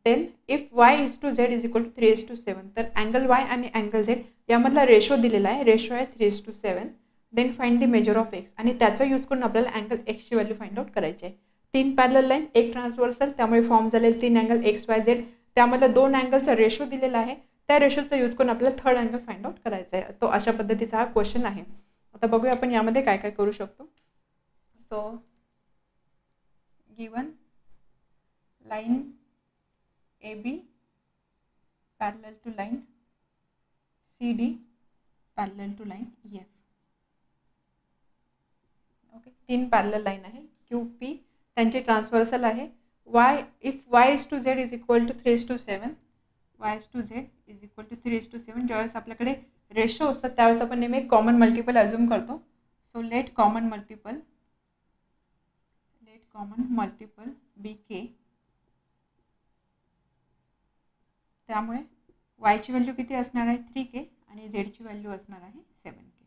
Then if Y is to Z is equal to 3:7, तर अँगल वाय आणि अँगल झेड यामधला रेशो दिलेला आहे, रेशो आहे 3:7. Then find the measure of X, आणि त्याचा यूज करून आपल्याला अँगल एक्सची व्हॅल्यू फाइंड आउट करायची आहे. 3 पॅरलल लाईन, एक ट्रान्सव्हर्सल, त्यामुळे फॉर्म झालेले 3 अँगल एक्स वाय झेड, त्यामधला 2 अँगलचा रेशो दिलेला आहे, त्या रेशोचा यूज करून आपल्याला थर्ड अँगल फाइंड आउट करायचा आहे. तो अशा पद्धतीचा हा क्वेश्चन आहे. आता बघूया आपण यामध्ये काय काय करू शकतो. So given line A B parallel to line C D parallel to line E F. Okay, 3 parallel line आहे. क्यू पी त्यांची ट्रान्सव्हर्सल आहे. Y if Y is to Z is equal to 3:7, Y is to Z is equal to 3:7. ज्यावेळेस आपल्याकडे ratio असतात त्यावेळेस आपण नेहमी common multiple assume करतो. So let common multiple be K. त्यामुळे वायची व्हॅल्यू किती असणार आहे 3K आणि झेडची व्हॅल्यू असणार आहे 7K.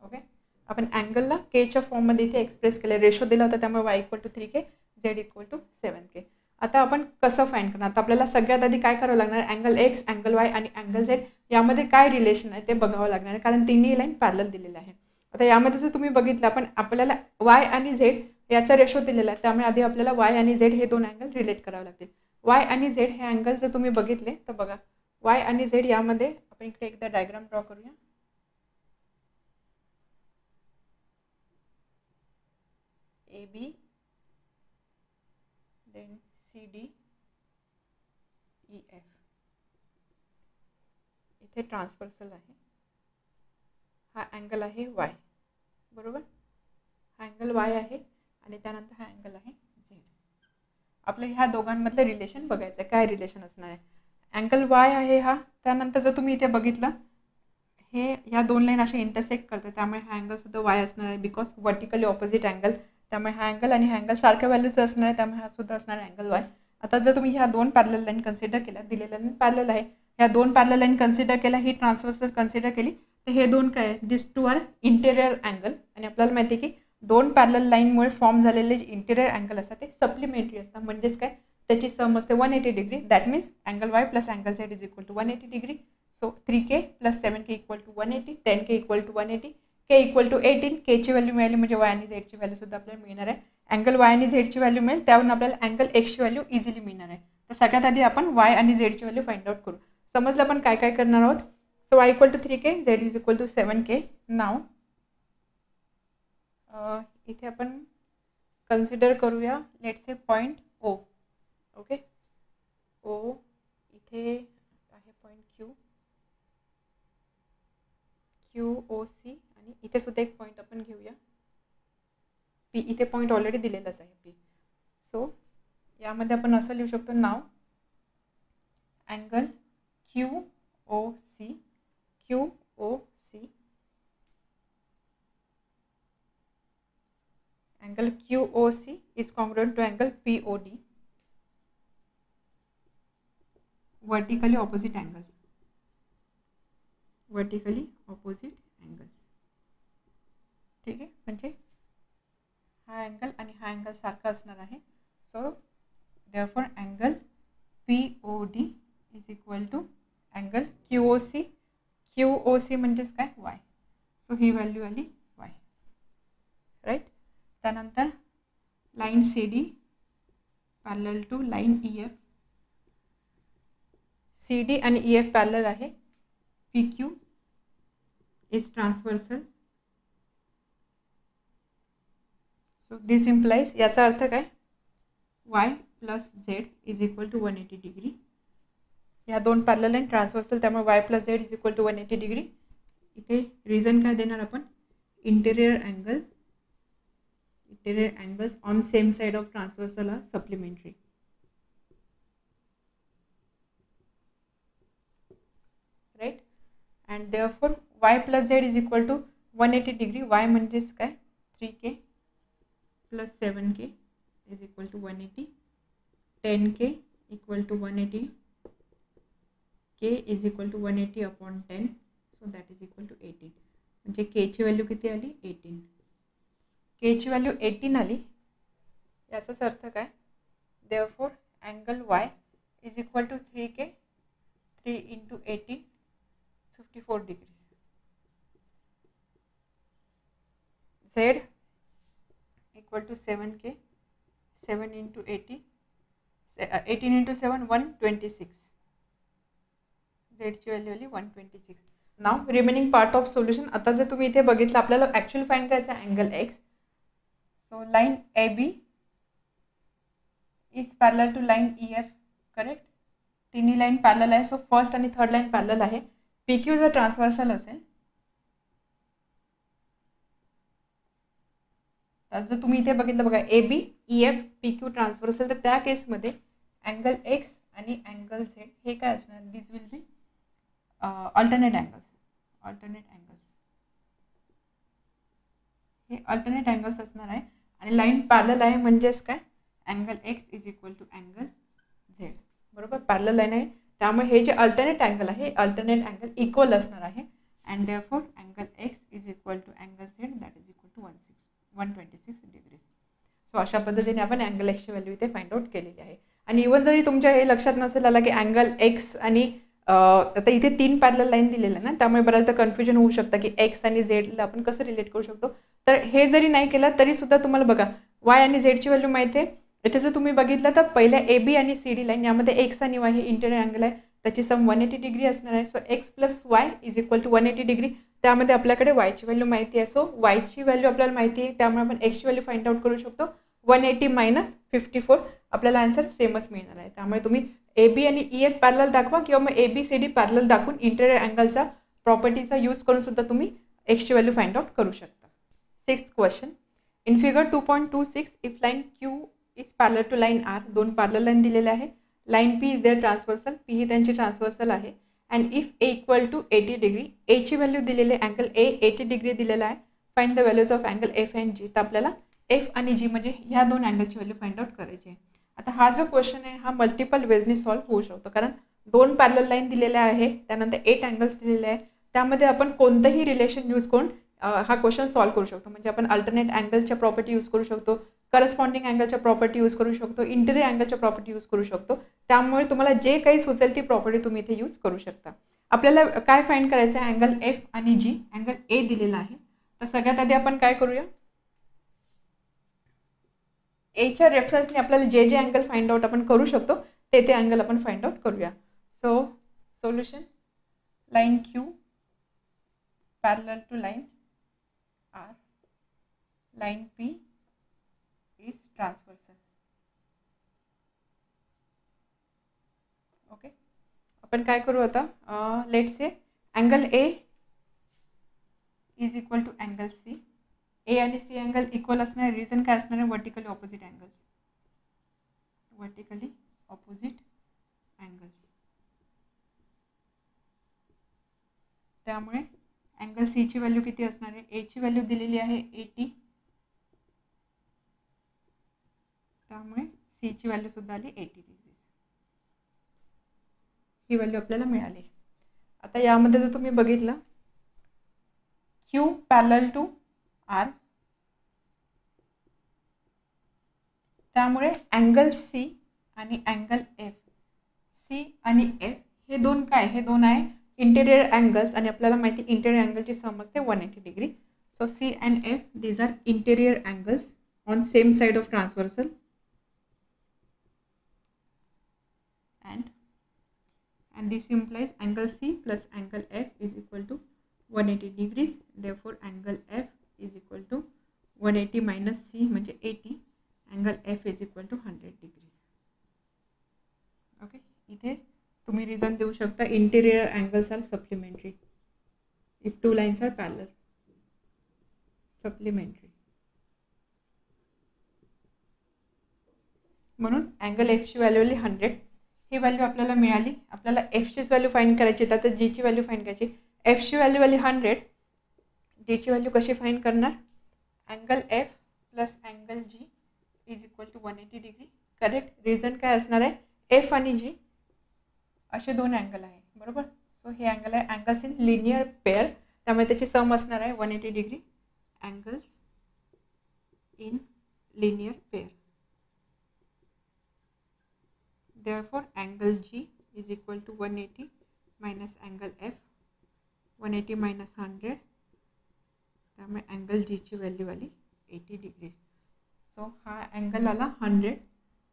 ओके, आपण अँगलला केच्या फॉर्ममध्ये इथे एक्सप्रेस केलं, रेशो दिला होता त्यामुळे Y equal to 3K, Z equal to 7K. आता आपण कसं फाइंड करणार, आता आपल्याला सगळ्यात आधी काय करावं लागणार, अँगल एक्स, अँगल वाय आणि अँगल झेड यामध्ये काय रिलेशन आहे ते बघावं लागणार आहे, कारण तिन्ही लाईन पॅरलल दिलेले आहे. आता यामध्ये जर तुम्ही बघितलं आपण आपल्याला वाय आणि झेड याचा रेशो दिलेला आहे, त्यामुळे आधी आपल्याला वाय आणि झेड हे 2 अँगल रिलेट करावे लागतील. वाय आणि झेड हे अँगल जर तुम्ही बघितले तर बघा वाय आणि झेड यामध्ये आपण इकडे एकदा डायग्राम ड्रॉ करूया. A B then C D E F. इथे ट्रान्सव्हर्सल आहे, हा अँगल आहे वाय, बरोबर, हा अँगल वाय आहे आणि त्यानंतर हा अँगल आहे झेड. आपल्याला ह्या दोघांमधलं रिलेशन बघायचं आहे, काय रिलेशन असणार आहे. अँगल वाय आहे हा, त्यानंतर जर तुम्ही इथे बघितलं हे ह्या 2 लाईन असे इंटरसेक्ट करतात, त्यामुळे हा अँगल सुद्धा वाय असणार आहे बिकॉज वर्टिकली ऑपोजिट अँगल, त्यामुळे हा अँगल आणि हा अँगल सारख्या व्हॅल्यूचा असणार आहे, त्यामुळे हा सुद्धा असणार आहे अँगल वाय. आता जर तुम्ही ह्या 2 पॅरलल लाईन कन्सिडर केल्या, दिलेल्या लाईन पॅरलल आहे, ह्या 2 पॅरलल लाईन कन्सिडर केल्या, ही ट्रान्सव्हर्सल कन्सिडर केली, तर हे 2 काय आहे, दिस 2 आर इंटेरियर अँगल. आणि आपल्याला माहिती आहे की 2 पॅरलल लाईनमुळे फॉर्म झालेले जे इंटेरियर अँगल असतात ते सप्लिमेंटरी असतात, म्हणजेच काय त्याची सम असते 180 degree. That means angle Y plus angle Z is equal to 180 degree. So 3K plus 7K equal to 180, 10K equal to 180, K equal to 18. केची व्हॅल्यू मिळाली म्हणजे वाय आणि झेडची व्हॅल्यू सुद्धा आपल्याला मिळणार आहे. अँगल वाय आणि झेडची व्हॅल्यू मिळेल, त्यावरून आपल्याला अँगल एक्सची व्हॅल्यू इझिली मिळणार आहे. तर सगळ्यात आधी आपण वाय आणि झेडची व्हॅल्यू फाइंड आउट करू. समजलं आपण काय काय करणार आहोत. So Y equal to 3K, Z is equal to 7K. नाव इथे आपण कन्सिडर करूया let's say point O. Okay, O इथे आहे पॉईंट क्यू ओ सी, आणि इथे सुद्धा एक पॉईंट आपण घेऊया पी. इथे पॉईंट ऑलरेडी दिलेलाच आहे पी. सो यामध्ये आपण असं लिहू शकतो, नाव angle Q O C angle QOC is congruent to angle POD, vertically opposite angles, ठीक आहे. म्हणजे हा अँगल आणि हा अँगल सारखा असणार आहे. So therefore angle POD is equal to angle QOC म्हणजेच काय वाय. सो ही व्हॅल्यू आली वाय, राईट. त्यानंतर line C D parallel to line E F. C D आणि ई एफ पॅरलल आहे. P Q is transversal so this implies, याचा अर्थ काय, y plus z is equal to 180 degree. या दोन पॅरलल लाईन ट्रान्सव्हर्सल, त्यामुळे y plus z is equal to 180 degree. इथे reason काय देणार आपण, interior angles on same side of transversal are supplementary. Right. And therefore y plus z is equal to 180 degree. Y म्हणजेच काय, 3k plus 7k is equal to 180. 10k equal to 180. k is equal to 180 upon 10. So that is equal to 18. म्हणजे k ची value किती आली, 18. k ची value 18 आली. याचाच अर्थ काय, therefore angle y is equal to 3k, 3 into 18, 54 degrees. z equal to 7k, 7 into 80, 18 into 7, 126. z ची व्हॅल्यू आली 126. Now remaining part of solution. आता जर तुम्ही इथे बघितलं, आपल्याला ॲक्च्युअल फाइंड करायचं आहे angle x. So line AB is parallel to line EF. Correct. तिन्ही लाईन पॅरलल आहे. सो फर्स्ट आणि थर्ड लाईन पॅरलल आहे. PQ जर ट्रान्सव्हर्सल असेल, तर जर तुम्ही इथे बघितलं बघा, AB EF PQ ट्रान्सव्हर्सल, तर त्या केसमध्ये अँगल x आणि अँगल z हे काय असणार, this will be alternate angles. हे अल्टरनेट अँगल्स असणार आहे. आणि लाईन पॅरलल आहे म्हणजेच काय, angle x is equal to angle z. बरोबर, पॅरलल लाईन आहे, त्यामुळे हे जे अल्टरनेट अँगल आहे, अल्टरनेट अँगल इक्वल असणार आहे. And therefore angle x is equal to angle z, that is equal to 126 degrees. So अशा पद्धतीने आपण अँगल x ची व्हॅल्यू इथे फाइंड आउट केलेली आहे. आणि इवन जरी तुमच्या हे लक्षात नसेल आला की अँगल x आणि आता इथे 3 पॅरलल लाईन दिलेलं आहे ना, त्यामुळे बऱ्याचदा कन्फ्युजन होऊ शकतं की x आणि झेडला आपण कसं रिलेट करू शकतो. तर हे जरी नाही केलं तरी सुद्धा तुम्हाला बघा, y आणि z ची व्हॅल्यू माहिती आहे. इथे जर तुम्ही बघितलं तर पहिल्या AB आणि CD लाईन, यामध्ये x आणि y हे इंटेरियर अँगल आहे, त्याची सम 180 डिग्री असणार आहे. So x plus y is equal to 180 degree. त्यामध्ये आपल्याकडे y ची व्हॅल्यू माहिती आहे. सो y ची व्हॅल्यू आपल्याला माहिती आहे, त्यामुळे आपण x ची व्हॅल्यू फाइंड आउट करू शकतो. 180 मायनस 54, आपल्याला आन्सर सेमच मिळणार आहे. त्यामुळे तुम्ही AB आणि EF पॅरलल दाखवा किंवा मग ABCD पॅरलल दाखवून इंटेरियर अँगलचा प्रॉपर्टीचा यूज करून सुद्धा तुम्ही x ची व्हॅल्यू फाइंड आउट करू शकता. 6th question. In figure 2.26 if line Q is parallel to line R, दोन पॅरलल लाईन दिलेल्या आहे. Line P is their transversal, P ही त्यांची ट्रान्सव्हर्सल आहे. And if A equal to 80 degree, A ची value दिलेली आहे, अँगल A 80 डिग्री दिलेला आहे. Find the values of angle F and G. तर आपल्याला F आणि G म्हणजे ह्या दोन अँगलची व्हॅल्यू फाइंड आउट करायची आहे. आता हा जो क्वेश्चन आहे हा मल्टिपल वेजनी सॉल्व्ह होऊ शकतो, कारण दोन पॅरलल लाईन दिलेल्या आहे, त्यानंतर 8 अँगल्स दिलेले आहे. त्यामध्ये आपण कोणतंही रिलेशन यूज करून हा क्वेश्चन सॉल्व्ह करू शकतो. म्हणजे आपण अल्टरनेट अँगलच्या प्रॉपर्टी यूज करू शकतो, करस्पॉन्डिंग अँगलच्या प्रॉपर्टी यूज करू शकतो, इंटेरियर अँगलच्या प्रॉपर्टी यूज करू शकतो. त्यामुळे तुम्हाला जे काही सुचेल ती प्रॉपर्टी तुम्ही इथे यूज करू शकता. आपल्याला काय फाइंड करायचं आहे, अँगल F आणि G. अँगल A दिलेला आहे, तर सगळ्यात आधी आपण काय करूया, एच्या रेफरन्सने आपल्याला जे जे अँगल फाइंड आउट आपण करू शकतो ते ते अँगल आपण फाइंड आउट करूया. So solution, line Q parallel to line R, line P is transversal. Okay, आपण काय करू आता, let's say angle A is equal to angle C. A आणि C अँगल इक्वल असणार. रिझन काय असणार आहे, वर्टिकली ऑपोजिट अँगल्स. त्यामुळे अँगल C ची व्हॅल्यू किती असणार आहे, A ची व्हॅल्यू दिलेली आहे 80, त्यामुळे C ची व्हॅल्यू सुद्धा आली 80 डिग्री. ही व्हॅल्यू आपल्याला मिळाली. आता यामध्ये जर तुम्ही बघितलं, Q पॅरलल टू R, त्यामुळे अँगल C आणि अँगल F, C आणि F हे दोन काय, हे दोन आहे इंटेरियर अँगल्स. आणि आपल्याला माहिती इंटेरियर अँगलची सम असते 180 degree. So C and F these are interior angles on same side of transversal. and this implies angle C plus angle F is equal to 180 degrees. Therefore angle F is equal to 180 minus C म्हणजे 80, angle F is equal to 100 degrees. Okay, इथे तुम्ही reason देऊ शकता interior angles are supplementary if two lines are parallel. Supplementary म्हणून angle एफची value आली 100. ही value आपल्याला मिळाली. आपल्याला एफचीच व्हॅल्यू फाइंड करायची, तर जीची व्हॅल्यू फाइंड करायची. एफची व्हॅल्यू आली 100. जीची व्हॅल्यू कशी फाइंड करणार? Angle F plus angle G is equal to 180 degree. Correct. Reason काय असणार आहे? एफ आणि जी असे दोन अँगल आहे, बरोबर. सो हे अँगल आहे अँगल्स इन लिनियर पेअर, त्यामुळे त्याची सम असणार आहे 180 degree. Angles in linear pair. Therefore, angle G is equal to 180 minus angle F. 180 minus 100. त्यामुळे अँगल G ची व्हॅल्यू आली 80 डिग्रीज. सो हा अँगल आला 100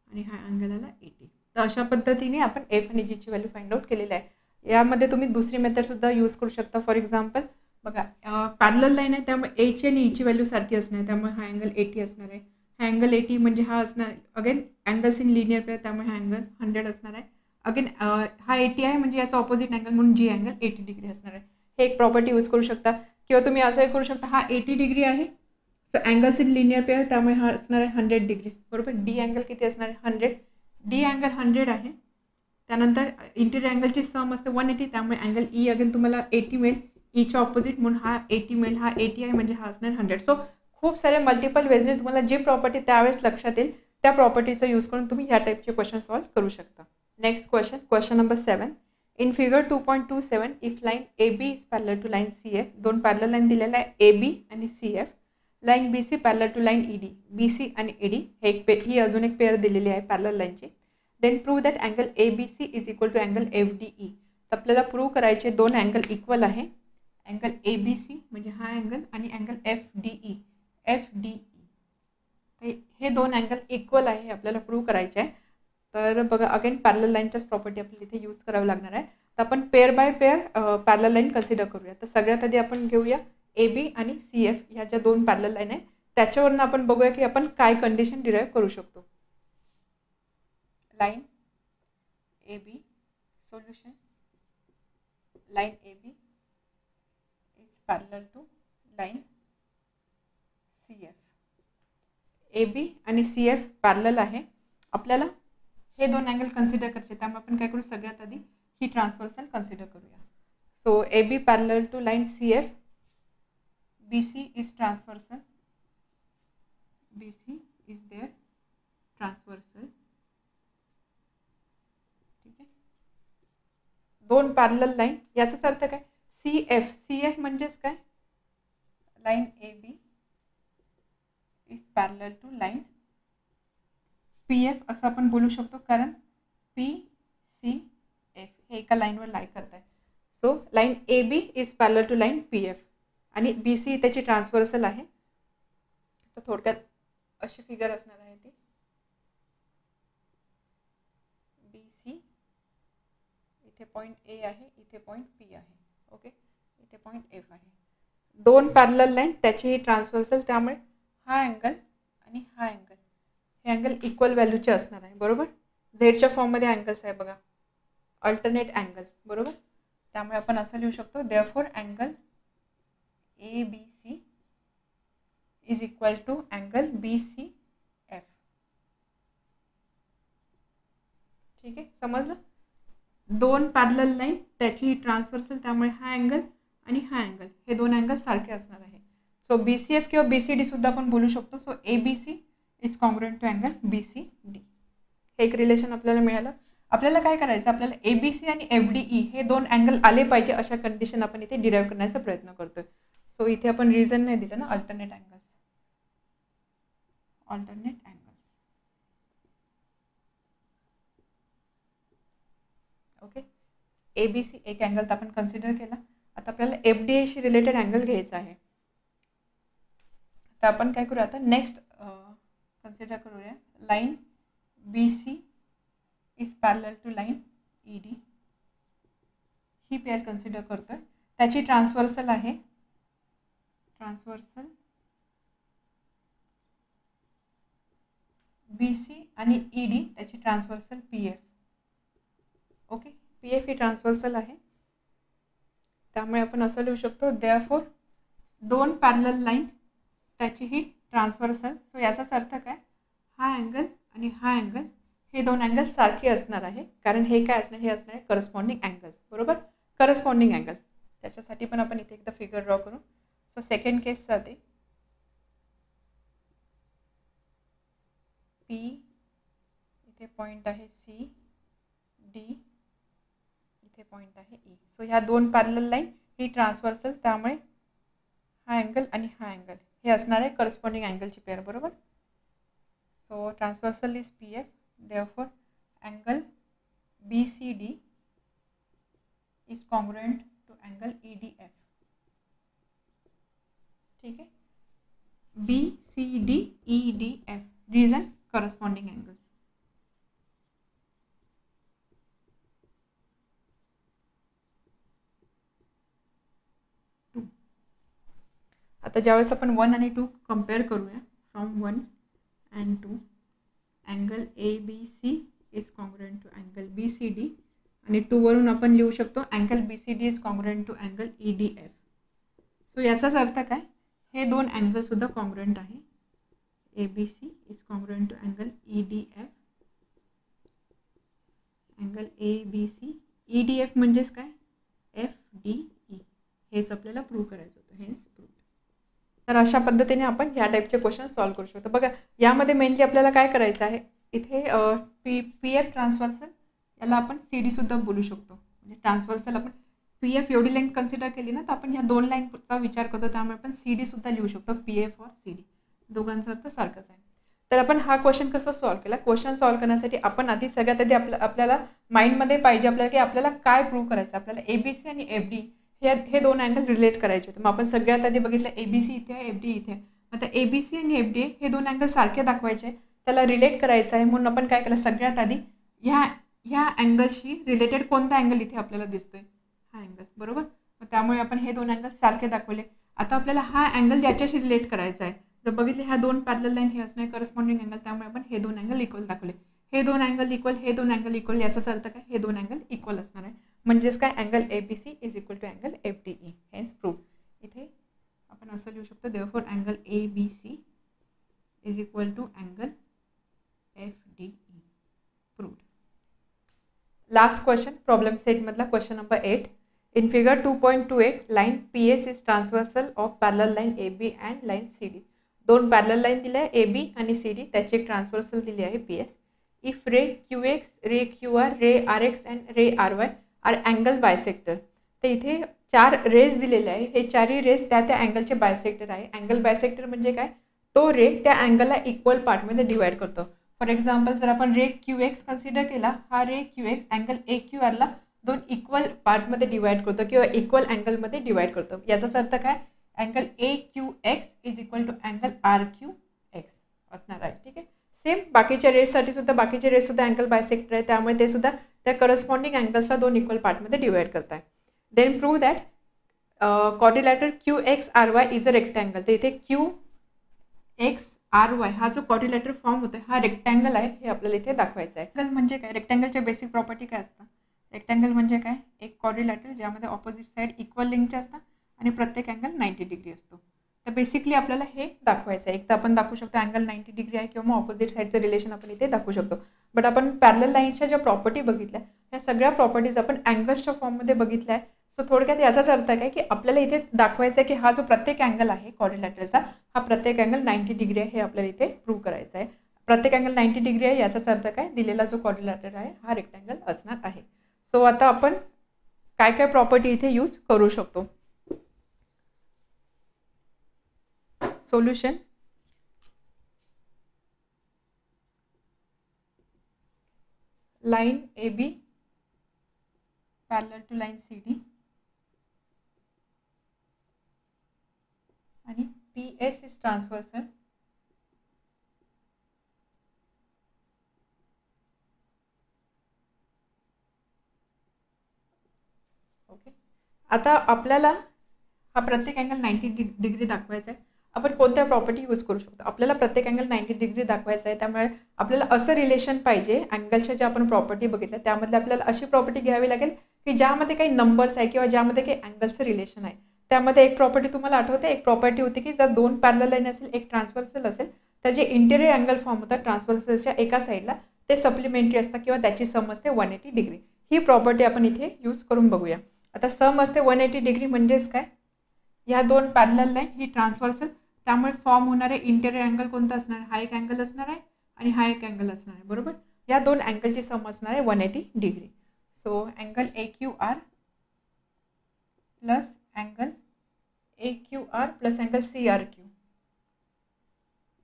आणि हा अँगल आला 80. तर अशा पद्धतीने आपण एफ आणि जी ची व्हॅल्यू फाइंड आउट केलेली आहे. यामध्ये तुम्ही दुसरी मेथडसुद्धा यूज करू शकता. फॉर एक्झाम्पल बघा, पॅरलल लाईन आहे त्यामुळे एची आणि ईची व्हॅल्यू सारखी असणार, त्यामुळे हा अँगल 80 असणार आहे. हा अँगल 80 म्हणजे हा असणार again angles in linear pair, त्यामुळे हा अँगल 100 असणार आहे. अगेन हा 80 आहे म्हणजे याचा ऑपोजिट अँगल म्हणून जी अँगल 80 डिग्री असणार आहे. हे एक प्रॉपर्टी यूज करू शकता. किंवा तुम्ही असंही करू शकता, हा 80 डिग्री आहे so angles in linear pair, त्यामुळे हा असणार आहे 100 डिग्री, बरोबर. डी अँगल किती असणार आहे? 100. डी अँगल 100 आहे. त्यानंतर इंटेरियर अँगलची सम असते 180, त्यामुळे अँगल ई अगेन तुम्हाला 80 मिळेल. ईच्या ऑपोजिट म्हणून हा 80 मिळेल. हा 80 आहे म्हणजे हा असणार 100. सो खूप सारे मल्टिपल वेजने तुम्हाला जी प्रॉपर्टी त्यावेळेस लक्षात येईल त्या प्रॉपर्टीचा यूज करून तुम्ही ह्या टाईपचे क्वेश्चन सॉल्व्ह करू शकता. Next question, question number 7. In figure 2.27 if line A B is parallel to line C F. दोन पॅरलल लाईन दिलेला आहे ए बी आणि C F. Line B C parallel to line E D. B C आणि E D ही अजून एक pair दिलेली आहे पॅरलल लाईनची. Then prove that angle A B C is equal to angle F D E. तर आपल्याला प्रूव्ह करायचे दोन अँगल इक्वल आहे. अँगल ए बी सी म्हणजे हा अँगल आणि angle F D E. F D E हे दोन अँगल इक्वल आहे हे आपल्याला प्रूव्ह करायचे आहे. तर बघा अगेन पॅरलल लाईनच्याच प्रॉपर्टी आपल्याला इथे यूज करावी लागणार आहे. तर आपण pair by pair parallel line consider करूया. तर सगळ्यात आधी आपण घेऊया ए बी आणि सी एफ ह्या ज्या दोन पॅरलल लाईन आहे त्याच्यावरून आपण बघूया की आपण काय कंडिशन डिराईव्ह करू शकतो. Line A B solution. Line A B is parallel to line C F. A B आणि सी एफ पॅरलल आहे. आपल्याला हे दोन अँगल कन्सिडर करायचे, त्यामुळे आपण काय करू सगळ्यात आधी ही ट्रान्सव्हर्सल कन्सिडर करूया. So A B parallel to line C F. B C is transversal. B C is their transversal. ठीक आहे. दोन पॅरलल लाईन याचाच अर्थ काय? C F. सी एफ म्हणजेच काय? Line A B is parallel to line P F असं आपण बोलू शकतो, कारण पी सी एफ हे एका लाईनवर लाई करत आहे. So line A B is parallel to line P F आणि बी सी त्याची ट्रान्सव्हर्सल आहे. तर थोडक्यात अशी फिगर असणार आहे ती. बी सी इथे पॉईंट ए आहे, इथे पॉईंट पी आहे. ओके, इथे पॉईंट एफ आहे. दोन पॅरलल लाईन त्याची ही ट्रान्सव्हर्सल, त्यामुळे हा अँगल आणि हा अँगल हे अँगल इक्वल व्हॅल्यूचे असणार आहे, बरोबर. झेडच्या फॉर्ममध्ये अँगल्स आहे बघा, अल्टरनेट अँगल्स, बरोबर. त्यामुळे आपण असं लिहू शकतो therefore angle A B C is equal to angle B C F. ठीक आहे, समजलं. दोन पॅरलल लाईन त्याची ट्रान्सव्हर्सल, त्यामुळे हा अँगल आणि हा अँगल हे दोन अँगल सारखे असणार आहे. सो बी सी एफ किंवा बी सी डी सुद्धा आपण बोलू शकतो. So A B C is congruent to angle B C D. हे एक रिलेशन आपल्याला मिळालं. आपल्याला काय करायचं, आपल्याला ए बी सी आणि एफ डी ई हे दोन अँगल आले पाहिजे अशा कंडिशन आपण इथे डिराईव्ह करण्याचा प्रयत्न करतोय. सो इथे आपण रिझन नाही दिलं ना, alternate angles. Alternate angles. Okay, A B C एक अँगल तर आपण कन्सिडर केला. आता आपल्याला एफ डी एशी रिलेटेड अँगल घ्यायचा आहे. तर आपण काय करूया आता नेक्स्ट कन्सिडर करूया line B C is parallel to line E D. ही पेअर कन्सिडर करतोय. त्याची ट्रान्सव्हर्सल आहे. ट्रान्सव्हर्सल बी सी आणि ई डी त्याची transversal P F. Okay, P F ही ट्रान्सव्हर्सल आहे, त्यामुळे आपण असं लिहू शकतो देअरफॉर दोन पॅरलल लाईन त्याची ही ट्रान्सव्हर्सल. सो याचाच अर्थ काय, हा अँगल आणि हा अँगल हे दोन अँगल सारखे असणार आहे, कारण हे काय असणार, हे असणार आहे करस्पॉन्डिंग अँगल्स. बरोबर, करस्पॉन्डिंग अँगल. त्याच्यासाठी पण आपण इथे एकदा फिगर ड्रॉ करू. सो सेकंड केस जाते, पी इथे पॉईंट आहे, सी डी इथे पॉईंट आहे, ई. सो ह्या दोन पॅरलल लाईन ही ट्रान्सव्हर्सल, त्यामुळे हा अँगल आणि हा अँगल हे असणार आहे करस्पॉन्डिंग अँगलची पेअर. बरोबर. So transversal is P F, therefore angle B C D is congruent to angle E D F. ठीक आहे, B C D E D F, reason corresponding angles. आता ज्यावेळेस आपण 1 आणि 2 कम्पेअर करूया, from 1 and 2, angle A B C is congruent to angle B C D, आणि 2 वरून आपण लिहू शकतो angle B C D is congruent to angle E D F. So याचाच अर्थ काय, हे दोन अँगलसुद्धा कॉन्ग्रुएंट आहे. A B C is congruent to angle E D F, angle A B C E D F म्हणजेच काय, एफ डी ई. हेच आपल्याला प्रूव्ह करायचं होतं, हेच प्रूव्ह. तर अशा पद्धतीने आपण या टाईपचे क्वेश्चन सॉल्व्ह करू शकतो. बघा, यामध्ये मेनली आपल्याला काय करायचं आहे, इथे पी एफ ट्रान्सव्हर्सल, याला आपण सी डीसुद्धा बोलू शकतो. म्हणजे ट्रान्सव्हर्सल आपण पी एफ एवढी लेंथ कन्सिडर केली ना, तर आपण ह्या दोन लाईनचा विचार करतो, त्यामुळे आपण सी डीसुद्धा लिहू शकतो. पी एफ और सी डी दोघांचा अर्थ सारखाच आहे. तर आपण हा क्वेश्चन कसं सॉल्व्ह केला, क्वेश्चन सॉल्व्ह करण्यासाठी आपण आधी सगळ्यात आधी आपल्याला माइंडमध्ये पाहिजे आपल्याला की आपल्याला काय प्रूव्ह करायचं. आपल्याला ए बी सी आणि एफ डी हे दोन अँगल रिलेट करायचे होते. मग आपण सगळ्यात आधी बघितलं ए बी सी इथे आहे, एफ डी इथे आहे. आता ए बी सी आणि एफ डी हे दोन अँगल सारखे दाखवायचे, त्याला रिलेट करायचं आहे. म्हणून आपण काय केलं, सगळ्यात आधी ह्या अँगलशी रिलेटेड कोणता अँगल इथे आपल्याला दिसतोय, हा अँगल. बरोबर, मग त्यामुळे आपण हे दोन अँगल सारखे दाखवले. आता आपल्याला हा अँगल याच्याशी रिलेट करायचा आहे. जर बघितले ह्या दोन पॅरलल लाईन हे असणार करस्पॉन्डिंग अँगल, त्यामुळे आपण हे दोन अँगल इक्वल दाखवले. हे दोन अँगल इक्वल, हे दोन अँगल इक्वल, याचाच अर्थ काय, हे दोन अँगल इक्वल असणार आहे. म्हणजेच काय, angle A B C is equal to angle F D E, hence prove. इथे आपण असं लिहू शकतो, therefore angle A B C is equal to angle F D E, proved. Last question, problem सेटमधला question number 8. In figure 2.28 line P S is transversal of parallel line A B and line C D. दोन parallel line दिल्या आहे, A B आणि C D, त्याची एक transversal दिली आहे P S. If ray Q X, ray Q R, ray R X and ray R Y are angle bisector. तर इथे 4 रेस दिलेले आहे, हे चारही रेस त्या अँगलचे बायसेक्टर आहे. अँगल बायसेक्टर म्हणजे काय, तो रे त्या अँगलला इक्वल पार्टमध्ये डिवाइड करतो. फॉर एक्झाम्पल, जर आपण रे क्यू एक्स कन्सिडर केला, हा ray Q X angle A Q आरला दोन इक्वल पार्टमध्ये डिवाइड करतो किंवा इक्वल अँगलमध्ये डिवाइड करतो. याचाच अर्थ काय, angle A Q X is equal to angle R Q X असणार आहे. ठीक आहे, सेम बाकीच्या रेससाठी सुद्धा, बाकीचे रेस सुद्धा अँगल बायसेक्टर आहे, त्यामुळे ते सुद्धा त्या करस्पॉन्डिंग अँगल्सला दोन इक्वल पार्टमध्ये डिवाइड करताय. Then prove that quadrilateral Q X R Y is a rectangle. तर इथे क्यू एक्स आर वाय हा जो क्वाड्रिलॅटर फॉर्म होतो, हा रेक्टँगल आहे, हे आपल्याला इथे दाखवायचं आहे. म्हणजे काय, रेक्टँगलच्या बेसिक प्रॉपर्टी काय असतात, रेक्टँगल म्हणजे काय, एक क्वाड्रिलॅटर ज्यामध्ये ऑपोजिट साईड इक्वल लेंथचे असतात आणि प्रत्येक अँगल 90 डिग्री असतो. तर बेसिकली आपल्याला हे दाखवायचं आहे. एक तर आपण दाखवू शकतो अँगल 90 डिग्री आहे, किंवा मग ऑपोजिट साईडचं रिलेशन आपण इथे दाखवू शकतो. बट आपण पॅरलल लाईन्सच्या ज्या प्रॉपर्टी बघितल्या, ह्या सगळ्या प्रॉपर्टीज आपण अँगल्सच्या फॉर्ममध्ये बघितल्या आहे. सो थोडक्यात याचाच अर्थ काय की आपल्याला इथे दाखवायचं आहे की हा जो प्रत्येक अँगल आहे क्वाड्रिलॅटरचा, हा प्रत्येक अँगल 90 डिग्री आहे, हे आपल्याला इथे प्रूव्ह करायचं आहे. प्रत्येक अँगल 90 डिग्री आहे, याचाच अर्थ काय, दिलेला जो क्वाड्रिलॅटर आहे हा रेक्टँगल असणार आहे. सो आता आपण काय काय प्रॉपर्टी इथे यूज करू शकतो. Solution, line A B parallel to line C D आणि P S is transversal okay. आता आपल्याला हा प्रत्येक अँगल 90 डिग्री दाखवायचा आहे. आपण कोणत्या प्रॉपर्टी यूज करू शकतो. आपल्याला प्रत्येक अँगल 90 डिग्री दाखवायचा आहे, त्यामुळे आपल्याला असं रिलेशन पाहिजे अँगलच्या ज्या आपण प्रॉपर्टी बघितल्या त्यामधले आपल्याला अशी प्रॉपर्टी घ्यावी लागेल की ज्यामध्ये काही नंबर्स आहे किंवा ज्यामध्ये काही अँगलचं रिलेशन आहे. त्यामध्ये एक प्रॉपर्टी तुम्हाला आठवते, एक प्रॉपर्टी होती की जर 2 पॅरलल लाईन असेल, एक ट्रान्सव्हर्सल असेल, तर जे इंटेरियर अँगल फॉर्म होतात ट्रान्सव्हर्सलच्या एका साईडला ते सप्लिमेंटरी असतात किंवा त्याची सम असते 180 डिग्री. ही प्रॉपर्टी आपण इथे यूज करून बघूया. आता सम असते 180 डिग्री म्हणजेच काय, ह्या 2 पॅरलल लाईन ही ट्रान्सव्हर्सल, त्यामुळे फॉर्म होणारे इंटेरियर अँगल कोणता असणार आहे, हा एक अँगल असणार आहे आणि हा एक अँगल असणार आहे. बरोबर, या 2 अँगलची सम असणार आहे 180 degree. So angle AQR plus angle AQR plus angle CRQ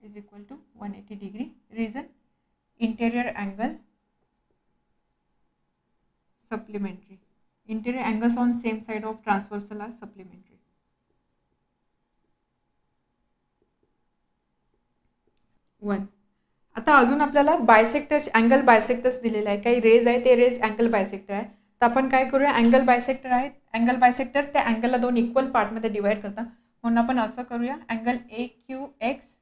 is equal to 180 degree. Reason, interior angle supplementary. Interior angles on same side of transversal are supplementary. 1. आता अजून आपल्याला बायसेक्टर अँगल बायसेक्टर्स दिलेले आहे, काही रेज आहे ते raise angle bisector आहे. तर आपण काय करूया, अँगल बायसेक्टर आहेत, अँगल बायसेक्टर त्या अँगलला 2 इक्वल पार्टमध्ये डिवाइड करतात. म्हणून आपण असं करूया, angle AQX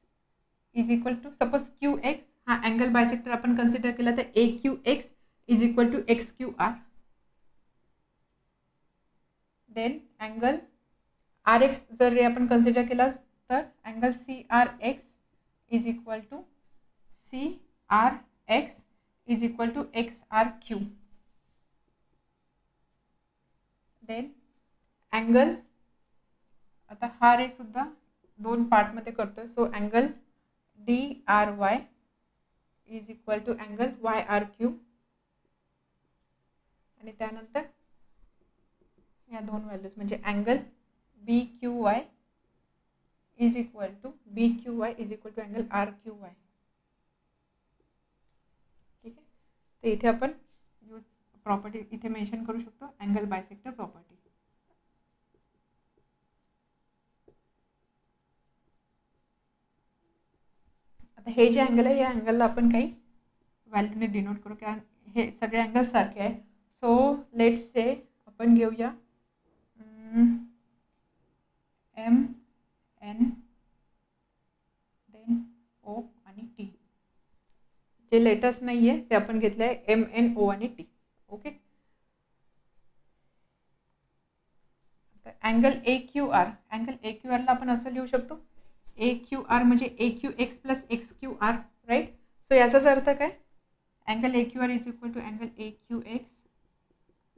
is equal to, suppose QX हा अँगल बायसेक्टर आपण कन्सिडर केला तर AQX is equal to XQR. Then angle RX जर आपण कन्सिडर केला तर angle CRX is equal to CRX is equal to XRQ. Then angle, आता हा रे सुद्धा 2 पार्टमध्ये करतोय. So angle DRY is equal to angle YRQ आणि त्यानंतर या 2 व्हॅल्यूज म्हणजे angle BQY is equal to angle RQY. ठीक आहे, तर इथे आपण यूज प्रॉपर्टी इथे मेन्शन करू शकतो, अँगल बायसेक्टर प्रॉपर्टी. आता हे जे अँगल आहे या अँगलला आपण काही व्हॅल्यूने डिनोट करू, कारण हे सगळे अँगल सारखे आहे. सो लेट्स से आपण घेऊया MN देन O आणि T. जे लेटर्स नाही आहे ते आपण घेतले आहे MN O आणि T. Okay, angle AQR, angle AQR ला आपण असं लिहू शकतो, AQR म्हणजे AQX plus XQR, right. So याचाच अर्थ काय, angle AQR is equal to angle AQX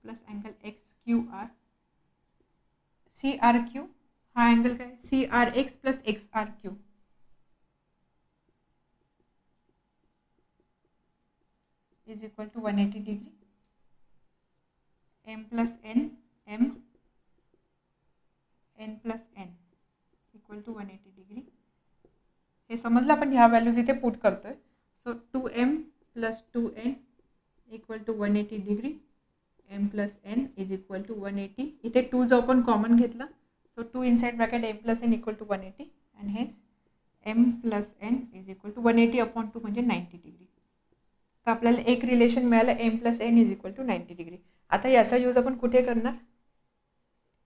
plus angle XQR. CRQ हा अँगल काय, CRX plus XRQ. Is equal to 180 degree. M plus N, M N plus N equal to 180 degree. हे समजलं, आपण ह्या values इथे पुट करतोय. So 2M plus 2N equal to 180 degree. M plus N is equal to 180. इथे 2 जो आपण common घेतला, so 2 inside bracket M plus N equal to 180 and हेच M plus N is equal to 180 upon 2 म्हणजे 90 degree. तर आपल्याला एक relation मिळालं, M plus N is equal to 90 degree. आता याचा यूज आपण कुठे करणार,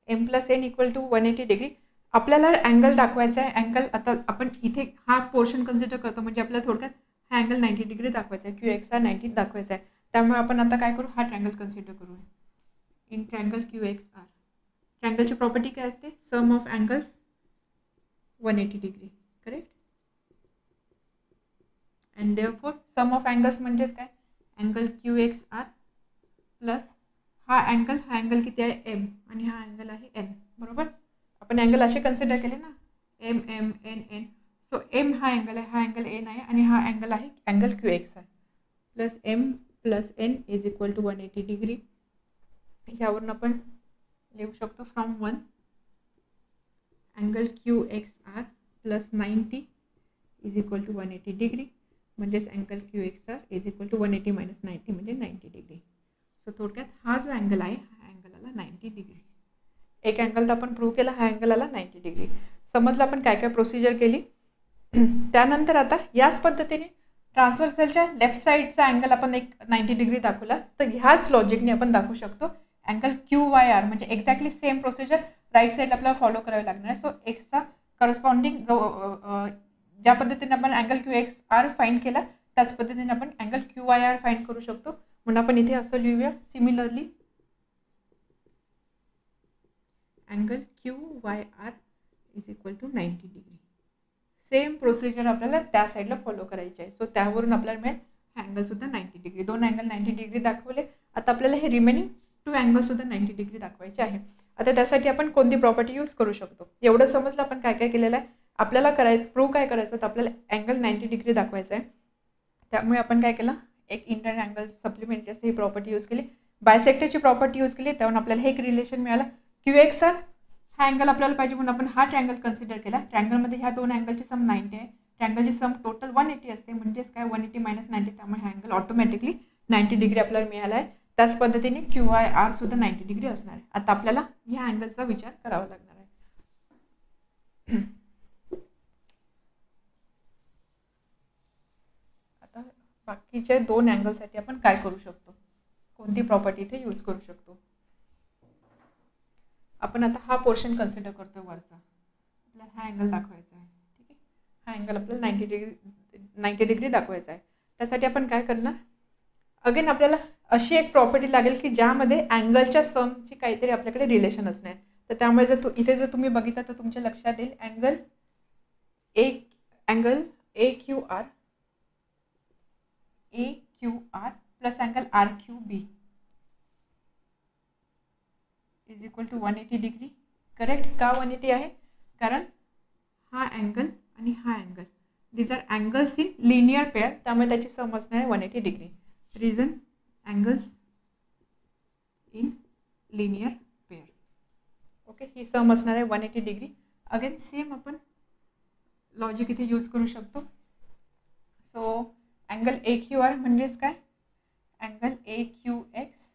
M plus N equal to 180 degree. आपल्याला अँगल दाखवायचा आहे, अँगल आता आपण इथे हा पोर्शन कन्सिडर करतो, म्हणजे आपल्याला थोडक्यात हा अँगल 90 डिग्री दाखवायचा आहे, QX हा 90 दाखवायचा आहे. त्यामुळे आपण आता काय करू, हा ट्रँगल कन्सिडर करू इन ट्रँगल QXR. ट्रँगलची प्रॉपर्टी काय असते, sum of angles 180 degree, correct. And therefore sum of angles म्हणजेच काय, अँगल QXR प्लस हा अँगल किती आहे M आणि हा अँगल आहे N. बरोबर, आपण अँगल असे कन्सिडर केले ना, M M N N. So M हा अँगल आहे, हा अँगल N आहे आणि हा अँगल आहे angle QXR plus M plus N is equal to 180 degree. यावरून आपण लिहू शकतो from 1 angle QXR plus 90 is equal to 180 degree, म्हणजेच angle QXR is equal to 180 minus 90 म्हणजे 90 डिग्री. सो थोडक्यात हा जो अँगल आहे हा अँगल आला 90 डिग्री. एक अँगल तर आपण प्रूव्ह केला, हा अँगल आला 90 डिग्री. समजलं आपण काय काय प्रोसिजर केली. त्यानंतर आता याच पद्धतीने ट्रान्सव्हर्सलच्या लेफ्ट साईडचा अँगल आपण एक 90 डिग्री दाखवला, तर ह्याच लॉजिकने आपण दाखवू शकतो अँगल QYR, म्हणजे एक्झॅक्टली सेम प्रोसिजर राईट साईडला आपल्याला फॉलो करावी लागणार आहे. सो एक्सचा करस्पॉन्डिंग जो ज्या पद्धतीने आपण angle Q X R find केला त्याच पद्धतीने आपण angle Q Y R find करू शकतो. म्हणून आपण इथे असं लिहूया, similarly angle Q Y R is equal to 90 degree. Same procedure आपल्याला त्या साईडला फॉलो करायची आहे. सो त्यावरून आपल्याला मिळेल हा अँगलसुद्धा 90 डिग्री. दोन अँगल 90 डिग्री दाखवले. आता आपल्याला हे रिमेनिंग 2 अँगलसुद्धा 90 डिग्री दाखवायचे आहे. आता त्यासाठी आपण कोणती प्रॉपर्टी यूज करू शकतो, एवढं समजलं आपण काय काय केलेलं आहे. आपल्याला प्रूव्ह काय करायचं तर आपल्याला अँगल 90 डिग्री दाखवायचं आहे. त्यामुळे आपण काय केलं, एक इंटरनल अँगल सप्लिमेंटरी ही प्रॉपर्टी यूज केली, बायसेक्टरची प्रॉपर्टी यूज केली. त्यावरून आपल्याला हे एक रिलेशन मिळालं, क्यू एक्स आर हा अँगल आपल्याला पाहिजे म्हणून आपण हा ट्रँगल कन्सिडर केला. ट्रँगलमध्ये ह्या दोन अँगलची सम 90 आहे. ट्रँगलची सम टोटल 180 असते, म्हणजेच काय 180 - 90, त्यामुळे हा अँगल ऑटोमॅटिकली 90 डिग्री आपल्याला मिळाला आहे. त्याच पद्धतीने क्यू आय आर सुद्धा 90 डिग्री असणार आहे. आता आपल्याला ह्या अँगलचा विचार करावा लागणार आहे. आता बाकीच्या दोन अँगलसाठी आपण काय करू शकतो, कोणती प्रॉपर्टी इथे यूज करू शकतो. आपण आता हा पोर्शन कन्सिडर करतो वरचा, आपल्याला हा अँगल दाखवायचा आहे. ठीक आहे, हा अँगल आपल्याला 90 डिग्री दाखवायचा आहे. त्यासाठी आपण काय करणार, अगेन आपल्याला अशी एक प्रॉपर्टी लागेल की ज्यामध्ये अँगलच्या समची काहीतरी आपल्याकडे रिलेशन असणार. तर त्यामुळे इथे जर तुम्ही बघितलं तर तुमच्या लक्षात येईल angle A Q R plus angle R Q B is equal to 180 degree. Correct. का 180 आहे, कारण हा अँगल आणि हा angle these are angles in linear pair, त्यामुळे त्याची सम असणार आहे 180 degree. Reason angles in linear pair. Okay, ही सम असणार आहे 180 डिग्री. अगेन सेम आपण लॉजिक इथे यूज करू शकतो. So angle A Q R म्हणजेच काय, angle A Q X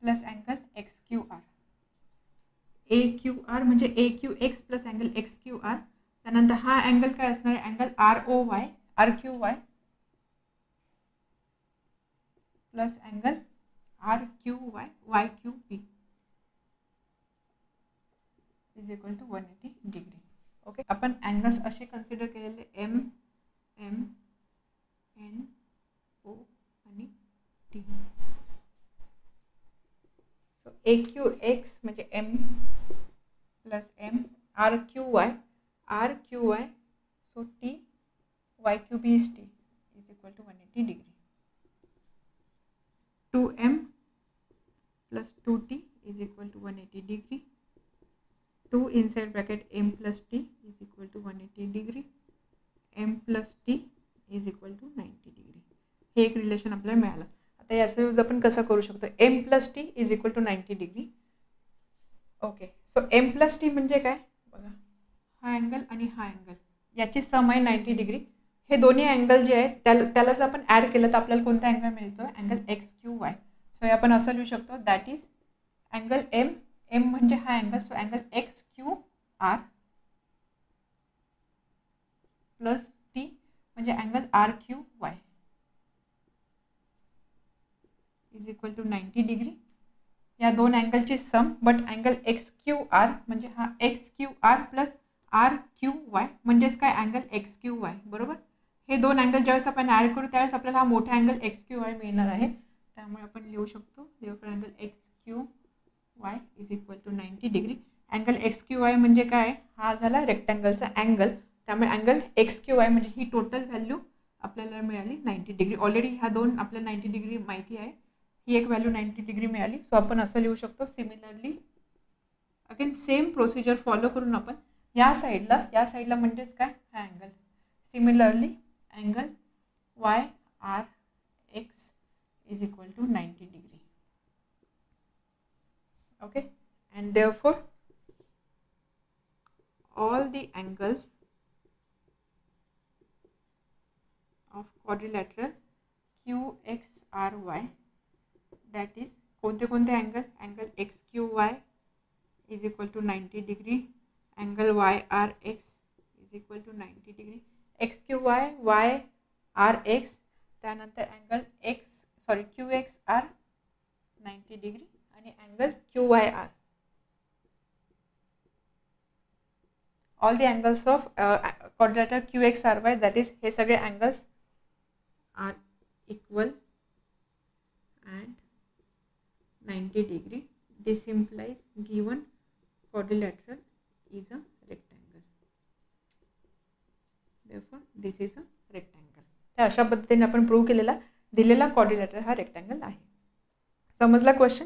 plus angle X Q R. A Q R म्हणजे A Q X plus angle X Q R. त्यानंतर हा अँगल काय असणार आहे, angle R Q Y plus angle R Q Y Q B is equal to 180 degree. Okay, आपण angles असे consider केलेले M M N O आणि T. So A Q X म्हणजे M plus M, R Q Y, so T Y Q B is T is equal to 180 degree. 2m plus 2t is equal to 180 degree. 2 inside bracket m plus t is equal to 180 degree. m plus t is equal to 90 degree. हे एक relation आपल्याला मिळालं. आता याचा use आपण कसा करू शकतो, m plus t is equal to 90 degree. Okay, so m plus T म्हणजे काय बघा, हा अँगल आणि हा अँगल याची सम आहे 90 डिग्री. हे दोन्ही अँगल जे आहेत त्याला जर आपण ॲड केलं तर आपल्याला कोणता अँगल मिळतो, angle X Q Y. So हे आपण असं लिहू शकतो, दॅट इज अँगल एम म्हणजे हा angle, so angle X Q R plus T म्हणजे angle R Q Y is equal to 90 degree. या दोन अँगलची sum, but angle X Q R म्हणजे हा X Q R plus R Q Y म्हणजेच काय, अँगल एक्स क्यू वाय. बरोबर, हे दोन अँगल ज्यावेळेस आपण ॲड करू त्यावेळेस आपल्याला हा मोठा अँगल एक्स क्यू वाय मिळणार आहे. त्यामुळे आपण लिहू शकतो angle X Q Y is equal to 90 degree. Angle X Q Y म्हणजे काय, हा झाला रेक्टँगलचा अँगल. त्यामुळे अँगल एक्स क्यू वाय म्हणजे ही टोटल व्हॅल्यू आपल्याला मिळाली 90 डिग्री. ऑलरेडी ह्या दोन आपल्याला 90 डिग्री माहिती आहे, ही एक व्हॅल्यू 90 डिग्री मिळाली. सो आपण असं लिहू शकतो, similarly again same procedure follow करून आपण या साईडला म्हणजेच काय, हा angle. Similarly angle Y R X is equal to 90 degree. Okay, and therefore all the angles of quadrilateral QXRY, that is कोणते कोणते angle, angle X Q Y is equal to 90 degree, angle Y R X is equal to 90 degree, X Q Y R X, त्यानंतर angle Q X R 90 degree आणि angle Q Y R. All the angles of quadrilateral QXRY, that is हे सगळे angles are equal and 90 degree. This implies given quadrilateral is a rectangle. Therefore, this is a rectangle. तर अशा पद्धतीने आपण prove केलेला दिलेला quadrilateral हा rectangle आहे. समजला क्वेश्चन?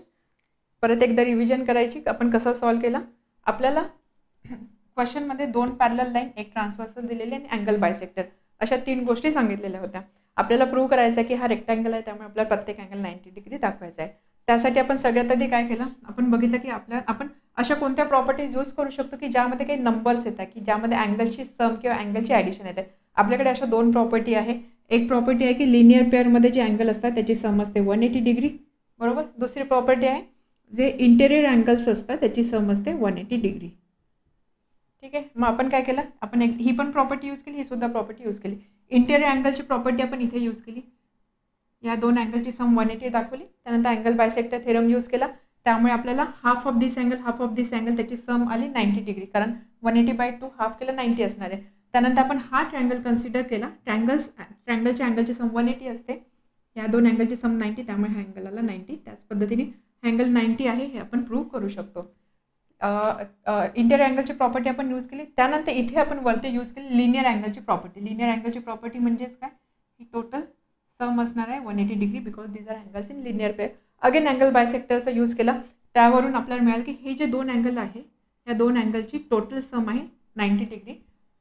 परत एकदा रिव्हिजन करायची आपण कसा सॉल्व्ह केला. आपल्याला क्वेश्चनमध्ये 2 पॅरलल लाईन, एक ट्रान्सव्हर्सल दिलेली आणि अँगल बायसेक्टर अशा 3 गोष्टी सांगितलेल्या होत्या. आपल्याला प्रूव्ह करायचं आहे की हा रेक्टँगल आहे, त्यामुळे आपल्याला प्रत्येक अँगल 90 डिग्री दाखवायचा आहे. त्यासाठी आपण सगळ्यात आधी काय केलं, आपण बघितलं की आपण अशा कोणत्या प्रॉपर्टीज यूज करू शकतो की ज्यामध्ये काही नंबर्स येतात, की ज्यामध्ये अँगलची सम किंवा अँगलची ॲडिशन येते. आपल्याकडे अशा 2 प्रॉपर्टी आहे. एक प्रॉपर्टी आहे की लिनियर पेअरमध्ये जे अँगल असतात त्याची सम असते 180 डिग्री, बरोबर. दुसरी प्रॉपर्टी आहे जे इंटेरियर अँगल्स असतात त्याची सम असते 180 डिग्री. ठीक आहे. मग आपण काय केलं, आपण ही पण प्रॉपर्टी यूज केली, ही सुद्धा प्रॉपर्टी यूज केली. इंटेरियर अँगलची प्रॉपर्टी आपण इथे यूज केली, या 2 अँगलची सम 180 दाखवली. त्यानंतर अँगल बायसेक्टर थेरम यूज केला, त्यामुळे आपल्याला हाफ ऑफ दिस अँगल त्याची सम आली 90 डिग्री, कारण 180/2 हाफ केलं 90 असणार आहे. त्यानंतर आपण हा ट्रँगल कन्सिडर केला. ट्रँगलच्या अँगलची सम 180 असते, या 2 अँगलची सम 90, त्यामुळे हा अँगल आला 90. त्याच पद्धतीने अँगल 90 आहे हे आपण प्रूव्ह करू शकतो. इंटेरियर अँगलची प्रॉपर्टी आपण यूज केली. त्यानंतर इथे आपण वरती यूज केली लिनियर अँगलची प्रॉपर्टी. लिनियर अँगलची प्रॉपर्टी म्हणजेच काय, ही टोटल सम असणार आहे 180 degree, because these are angles in linear pair. Again angle बायसेक्टरचा यूज केला, त्यावरून आपल्याला मिळालं की हे जे 2 अँगल आहे या 2 अँगलची टोटल सम आहे 90 डिग्री.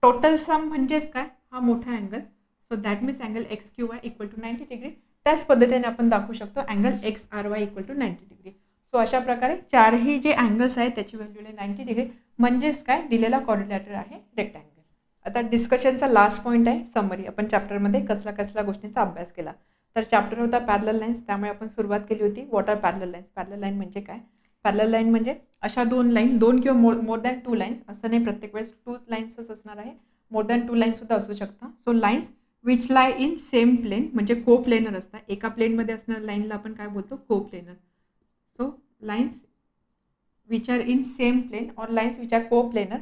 टोटल सम म्हणजेच काय, हा मोठा angle. So that means angle XQY equal to 90 degree. त्याच पद्धतीने आपण दाखवू शकतो angle XRY equal to 90 degree. So अशा प्रकारे 4ही जे अँगल्स आहेत त्याची व्हॅल्यू आहे 90 डिग्री, म्हणजेच काय दिलेला क्वाड्रिलेटरल आहे रेक्टँगल. आता डिस्कशनचा लास्ट पॉईंट आहे समरी. आपण चॅप्टरमध्ये कसल्या गोष्टींचा अभ्यास केला. तर चॅप्टर होता पॅरलल लाईन्स, त्यामुळे आपण सुरुवात केली होती what are parallel lines. Parallel line म्हणजे काय, पॅरलल लाईन म्हणजे अशा 2 लाईन, 2 किंवा मोर दॅन 2 लाईन्स, असं नाही प्रत्येक वेळेस 2 लाईन्सच असणार आहे, मोर दॅन 2 लाईन्स सुद्धा असू शकतात. So lines which lie in same plane म्हणजे को प्लेनर असतात. एका प्लेनमध्ये असणाऱ्या लाईनला आपण काय बोलतो, coplanar. So lines which are in same plane और lines which are coplanar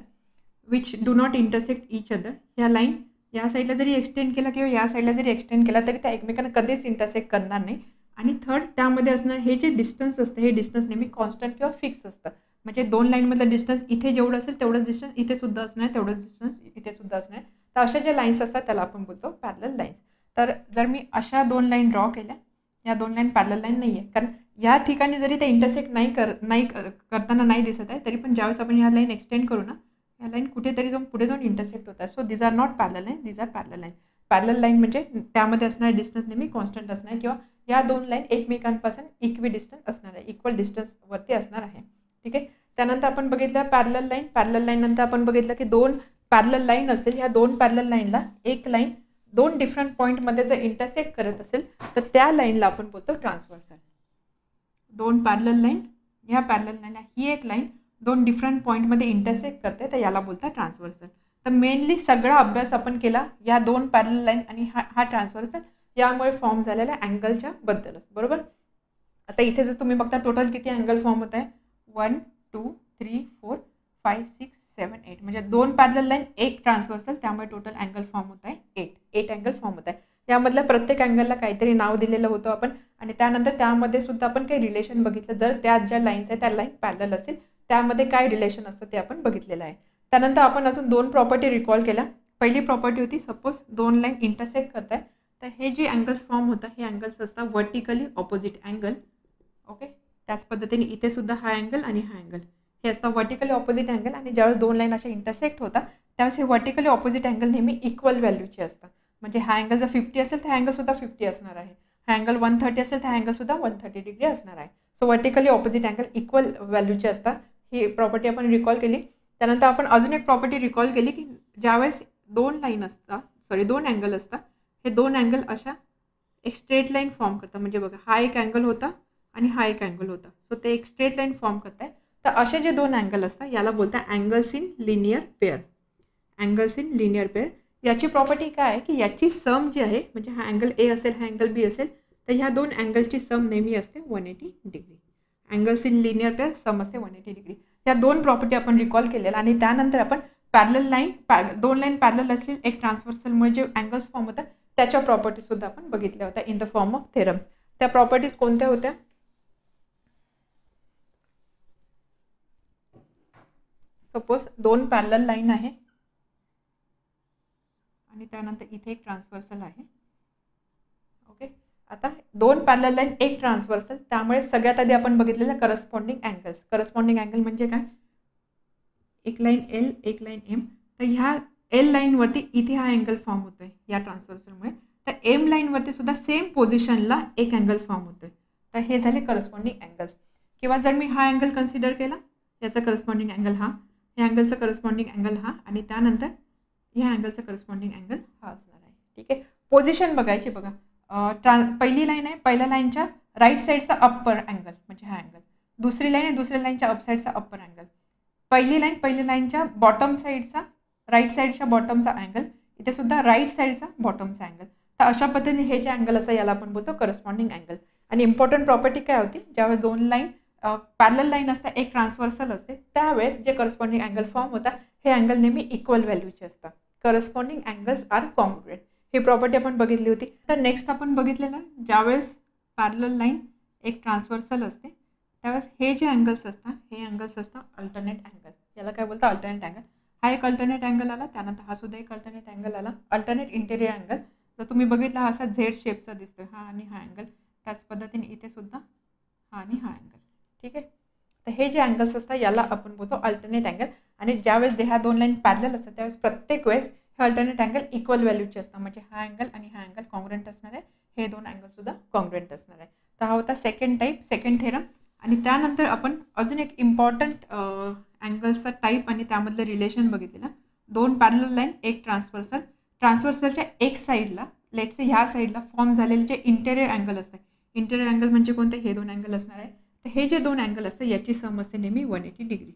which do not intersect each other. ह्या लाईन या साईडला जरी एक्सटेंड केला किंवा या साईडला जरी एक्सटेंड केला तरी त्या एकमेकांना कधीच इंटरसेक्ट करणार नाही. आणि थर्ड, त्यामध्ये असणार हे जे डिस्टन्स असतं, हे डिस्टन्स नेहमी कॉन्स्टंट किंवा फिक्स असतं. म्हणजे 2 लाईनमधलं डिस्टन्स इथे जेवढं असेल तेवढंच डिस्टन्स इथे सुद्धा असणार, तेवढंच डिस्टन्स इथे सुद्धा असणार. तर अशा ज्या लाईन्स असतात त्याला आपण बोलतो पॅरलल लाईन्स. तर जर मी अशा 2 लाईन ड्रॉ केल्या, या 2 लाईन पॅरलल लाईन नाही आहे, कारण या ठिकाणी जरी ते इंटरसेक्ट नाही करताना नाही दिसत आहे, तरी पण ज्यावेळेस आपण ह्या लाईन एक्सटेंड करू ना, या लाईन कुठेतरी जाऊन पुढे जाऊन इंटरसेक्ट होतात. So these are not parallel line, these are parallel line. Parallel line म्हणजे त्यामध्ये असणारे डिस्टन्स नेहमी कॉन्स्टंट असणार, किंवा या 2 लाईन एकमेकांपासून इक्वी डिस्टन्स असणार आहे, इक्वल डिस्टन्सवरती असणार आहे. ठीक आहे. त्यानंतर आपण बघितलं पॅरलल लाईन. पॅरलल लाईन नंतर आपण बघितलं की 2 पॅरलल लाईन असतील, ह्या 2 पॅरलल लाईनला एक लाईन 2 डिफरंट पॉईंटमध्ये जर इंटरसेक्ट करत असेल तर त्या लाईनला आपण बोलतो ट्रान्सव्हर्सल. 2 पॅरलल लाईन, ह्या पॅरलल लाईनला ही एक लाईन 2 डिफरंट पॉईंटमध्ये इंटरसेक्ट करते, तर याला बोलतात ट्रान्सव्हर्सल. तर मेनली सगळा अभ्यास आपण केला या 2 पॅरलल लाईन आणि हा ट्रान्सव्हर्सल यामुळे फॉर्म झालेल्या अँगलच्या बद्दलच, बरोबर. आता इथे जर तुम्ही बघता टोटल किती अँगल फॉर्म होत आहे, 1 2 3 4 5 6 7 8, म्हणजे 2 पॅरलल लाईन एक ट्रान्सव्हर्सल, त्यामुळे टोटल अँगल फॉर्म होत आहे 8 अँगल फॉर्म होत आहे. यामधल्या प्रत्येक अँगलला काहीतरी नाव दिलेलं होतं आपण, आणि त्यानंतर त्यामध्ये सुद्धा आपण काही रिलेशन बघितलं. जर त्या ज्या लाईन्स आहेत त्या लाईन पॅरलल असतील त्यामध्ये काय रिलेशन असतं ते आपण बघितलेलं आहे. त्यानंतर आपण अजून 2 प्रॉपर्टी रिकॉल केल्या. पहिली प्रॉपर्टी होती, सपोज 2 लाईन इंटरसेक्ट करत आहे तर हे जे अँगल्स फॉर्म होतात हे अँगल्स असतात व्हर्टिकली ऑपोजिट अँगल. ओके. त्याच पद्धतीने इथे सुद्धा हा अँगल आणि हा अँगल हे असतं व्हर्टिकली ऑपोजिट अँगल, आणि ज्यावेळेस 2 लाईन अशा इंटरसेक्ट होतात त्यावेळेस हे व्हर्टिकली ऑपोजिट अँगल नेहमी इक्वल व्हॅल्यूचे असतात. म्हणजे हा अँगल जर 50 असेल तर हा अँगल सुद्धा 50 असणार आहे, हा अँगल 130 असेल तर हा अँगल सुद्धा 130 डिग्री असणार आहे. So vertically opposite angle equal व्हॅल्यूचे असतात. ही प्रॉपर्टी आपण रिकॉल केली. त्यानंतर आपण अजून एक प्रॉपर्टी रिकॉल केली की ज्यावेळेस 2 अँगल असतात, हे 2 अँगल अशा एक स्ट्रेट लाईन फॉर्म करतात. म्हणजे बघा हा एक अँगल होता आणि हा एक अँगल होता, सो ते एक स्ट्रेट लाईन फॉर्म करत आहे. तर असे जे 2 अँगल असतात याला बोलतात angles in linear pair. Angles in linear pair याची प्रॉपर्टी काय आहे की याची सम जी आहे, म्हणजे हा अँगल ए असेल हा अँगल बी असेल तर ह्या 2 अँगलची सम नेहमी असते 180 degree. Angles in linear pair sum असते 180 डिग्री. या 2 प्रॉपर्टी आपण रिकॉल केलेल्या, आणि त्यानंतर आपण पॅरलल लाईन, दोन लाईन पॅरलल असतील एक ट्रान्सव्हर्सलमुळे जे अँगल्स फॉर्म होतात त्याच्या प्रॉपर्टीज सुद्धा आपण बघितल्या होत्या in the form of theorems. त्या प्रॉपर्टीज कोणत्या होत्या? सपोज दोन पॅरलल लाईन आहे आणि त्यानंतर इथे एक ट्रान्सव्हर्सल आहे. ओके, आता दोन पॅरलल लाईन एक ट्रान्सव्हर्सल, त्यामुळे सगळ्यात आधी आपण बघितलेलं करस्पॉन्डिंग अँगल्स. करस्पॉन्डिंग अँगल म्हणजे काय? एक लाईन एल एक लाईन एम. तर ह्या एल लाईनवरती इथे हा अँगल फॉर्म होतोय या ट्रान्सव्हर्सलमुळे, तर एम लाईनवरती सुद्धा सेम पोझिशनला एक अँगल फॉर्म होतोय. तर हे झाले करस्पॉन्डिंग अँगल्स. किंवा जर मी हा अँगल कन्सिडर केला, याचा करस्पॉन्डिंग अँगल हा, या अँगलचा करस्पॉन्डिंग अँगल हा, आणि त्यानंतर ह्या अँगलचा करस्पॉन्डिंग अँगल हा असणार आहे. ठीक आहे, पोझिशन बघायची बघा. पहिली लाईन आहे, पहिल्या लाईनच्या राईट साईडचा अप्पर अँगल म्हणजे हा अँगल. दुसरी लाईन आहे, दुसऱ्या लाईनच्या अप साईडचा अप्पर अँगल. पहिली लाईनच्या बॉटम साईडचा, राईट साईडच्या बॉटमचा अँगल, इथे सुद्धा राईट साईडचा बॉटमचा अँगल. तर अशा पद्धतीने हे जे अँगल असं याला आपण बोलतो करस्पॉन्डिंग अँगल. आणि इम्पॉर्टंट प्रॉपर्टी काय होती? ज्यावेळेस दोन लाईन पॅरलल लाईन असते, एक ट्रान्सव्हर्सल असते, त्यावेळेस जे करस्पॉन्डिंग अँगल फॉर्म होता हे अँगल नेहमी इक्वल व्हॅल्यूचे असतात. Corresponding angles are congruent. ही प्रॉपर्टी आपण बघितली होती. तर नेक्स्ट आपण बघितलेलं, ज्यावेळेस पॅरलल लाईन एक ट्रान्सव्हर्सल असते त्यावेळेस हे जे अँगल्स असतात हे अँगल्स असतात अल्टरनेट अँगल. याला काय बोलतात? Alternate angle. हा एक अल्टरनेट अँगल आला, त्यानंतर हा सुद्धा एक अल्टरनेट अँगल आला, अल्टरनेट इंटेरियर अँगल. जर तुम्ही बघितला हा असा झेड शेपचा दिसतोय, हा आणि हा अँगल. त्याच पद्धतीने इथे सुद्धा हा आणि हा अँगल. ठीक आहे, तर हे जे अँगल्स असतात याला आपण बोलतो अल्टरनेट अँगल. आणि ज्यावेळेस ह्या दोन लाईन पॅरलल असतात त्यावेळेस प्रत्येक वेळेस हे अल्टरनेट अँगल इक्वल व्हॅल्यूचे असतात. म्हणजे हा अँगल आणि हा अँगल कॉन्ग्रुएंट असणार आहे, हे दोन अँगल सुद्धा कॉन्ग्रुएंट असणार आहे. तर हा होता सेकंड टाईप, सेकंड थेरम. आणि त्यानंतर आपण अजून एक इम्पॉर्टंट अँगल्सचा टाईप आणि त्यामधलं रिलेशन बघितलेलं. दोन पॅरलल लाईन एक ट्रान्सव्हर्सल, ट्रान्सव्हर्सलच्या एक साईडला, लेट्स से ह्या साईडला फॉर्म झालेले जे इंटेरियर अँगल असतात, इंटेरियर अँगल म्हणजे कोणते? हे दोन अँगल असणार आहे. तर हे जे दोन अँगल असतात याची सम असते नेहमी 180 डिग्री.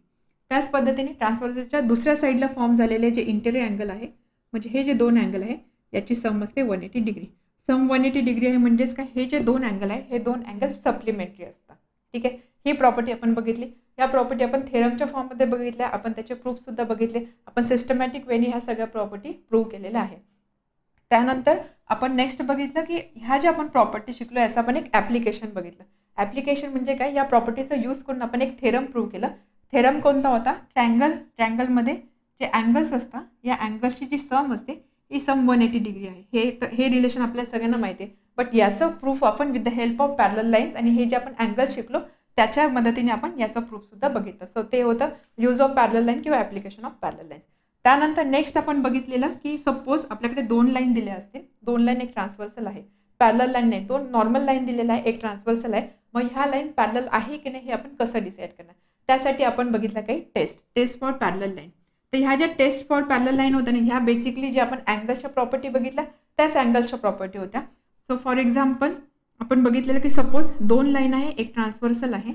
त्याच पद्धतीने ट्रान्सव्हर्सलच्या दुसऱ्या साईडला फॉर्म झालेले जे इंटेरियर अँगल आहे, म्हणजे हे जे दोन अँगल आहे याची सम असते 180 डिग्री. सम 180 डिग्री आहे म्हणजेच काय? हे जे दोन अँगल आहे हे दोन अँगल सप्लिमेंटरी असतात. ठीक आहे, ही प्रॉपर्टी आपण बघितली. या प्रॉपर्टी आपण थेरमच्या फॉर्ममध्ये बघितल्या, आपण त्याचे प्रूफ सुद्धा बघितले, आपण सिस्टमॅटिक वेनी ह्या सगळ्या प्रॉपर्टी प्रूव्ह केलेल्या आहे. त्यानंतर आपण नेक्स्ट बघितलं की ह्या ज्या आपण प्रॉपर्टी शिकलो याचं आपण एक ॲप्लिकेशन बघितलं. ॲप्लिकेशन म्हणजे काय? या प्रॉपर्टीचा यूज करून आपण एक थेरम प्रूव्ह केलं. थेरम कोणता होता? ट्रँगलमध्ये जे अँगल्स असतात या अँगल्सची जी सम असते ही सम 180 डिग्री आहे. हे रिलेशन आपल्याला सगळ्यांना माहिती आहे. बट याचं प्रूफ आपण with the help of parallel lines आणि हे जे आपण अँगल शिकलो त्याच्या मदतीने आपण याचं प्रूफ सुद्धा बघितलं. सो ते होतं यूज ऑफ पॅरलल लाईन किंवा ॲप्लिकेशन ऑफ पॅरलल लाईन्स. त्यानंतर नेक्स्ट आपण बघितलेलं की सपोज आपल्याकडे दोन लाईन दिल्या असतील, दोन लाईन एक ट्रान्सव्हर्सल आहे, पॅरलल लाईन नाही, दोन नॉर्मल लाईन दिलेला आहे, एक ट्रान्सव्हर्सल आहे. मग ह्या लाईन पॅरलल आहे की नाही हे आपण कसं डिसाईड करणार? त्यासाठी आपण बघितलं काही टेस्ट फॉर पॅरलल लाईन. तर ह्या ज्या टेस्ट फॉर पॅरलल लाईन होत्या ना, ह्या बेसिकली जे आपण अँगलच्या प्रॉपर्टी बघितल्या त्याच अँगलच्या प्रॉपर्टी होत्या. सो फॉर एक्झाम्पल आपण बघितलेलं की सपोज दोन लाईन आहे, एक ट्रान्सव्हर्सल आहे,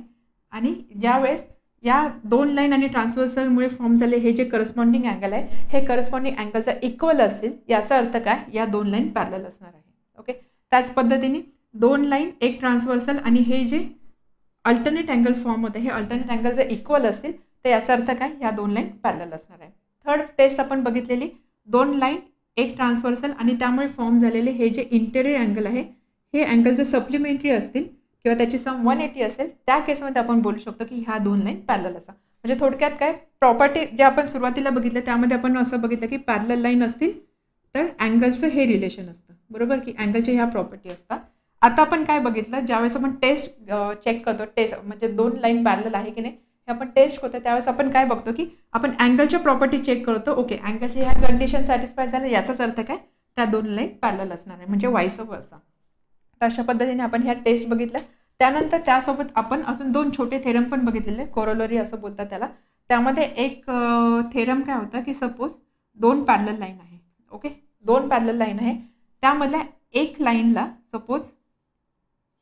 आणि ज्यावेळेस या दोन लाईन आणि ट्रान्सव्हर्सलमुळे फॉर्म झाले हे जे करस्पॉन्डिंग अँगल आहे हे करस्पॉन्डिंग अँगलचा इक्वल असतील, याचा अर्थ काय? या दोन लाईन पॅरलल असणार आहे. ओके, त्याच पद्धतीने दोन लाईन एक ट्रान्सव्हर्सल आणि हे जे अल्टरनेट अँगल फॉर्म होते हे अल्टरनेट अँगल जर इक्वल असतील तर याचा अर्थ काय? या दोन लाईन पॅरलल असणार आहे. थर्ड टेस्ट आपण बघितलेली, दोन लाईन एक ट्रान्सव्हर्सल आणि त्यामुळे फॉर्म झालेले हे जे इंटेरियर अँगल आहे हे अँगल जर सप्लिमेंटरी असतील किंवा त्याची सम 180 असेल त्या केसमध्ये आपण बोलू शकतो की ह्या दोन लाईन पॅरलल असा. म्हणजे थोडक्यात काय प्रॉपर्टी जे आपण सुरुवातीला बघितलं त्यामध्ये आपण असं बघितलं की पॅरलल लाईन असतील तर अँगलचं हे रिलेशन असतं, बरोबर की अँगलच्या ह्या प्रॉपर्टी असतात. आता आपण काय बघितलं, ज्यावेळेस आपण टेस्ट चेक करतो, टेस्ट म्हणजे दोन लाईन पॅरलल आहे की नाही हे आपण टेस्ट करतो त्यावेळेस आपण काय बघतो की आपण अँगलच्या प्रॉपर्टी चेक करतो. ओके, अँगलच्या ह्या कंडिशन सॅटिस्फाय झालं याचाच अर्थ काय? त्या दोन लाईन पॅरलल असणार आहे, म्हणजे वाईस वर्सा. तर अशा पद्धतीने आपण ह्या टेस्ट बघितल्या. त्यानंतर त्यासोबत आपण अजून दोन छोटे थेरम पण बघितलेले, कोरोलरी असं बोलतात त्याला. त्यामध्ये एक थेरम काय होता की सपोज दोन पॅरलल लाईन आहे. ओके, दोन पॅरलल लाईन आहे, त्यामधल्या एक लाईनला सपोज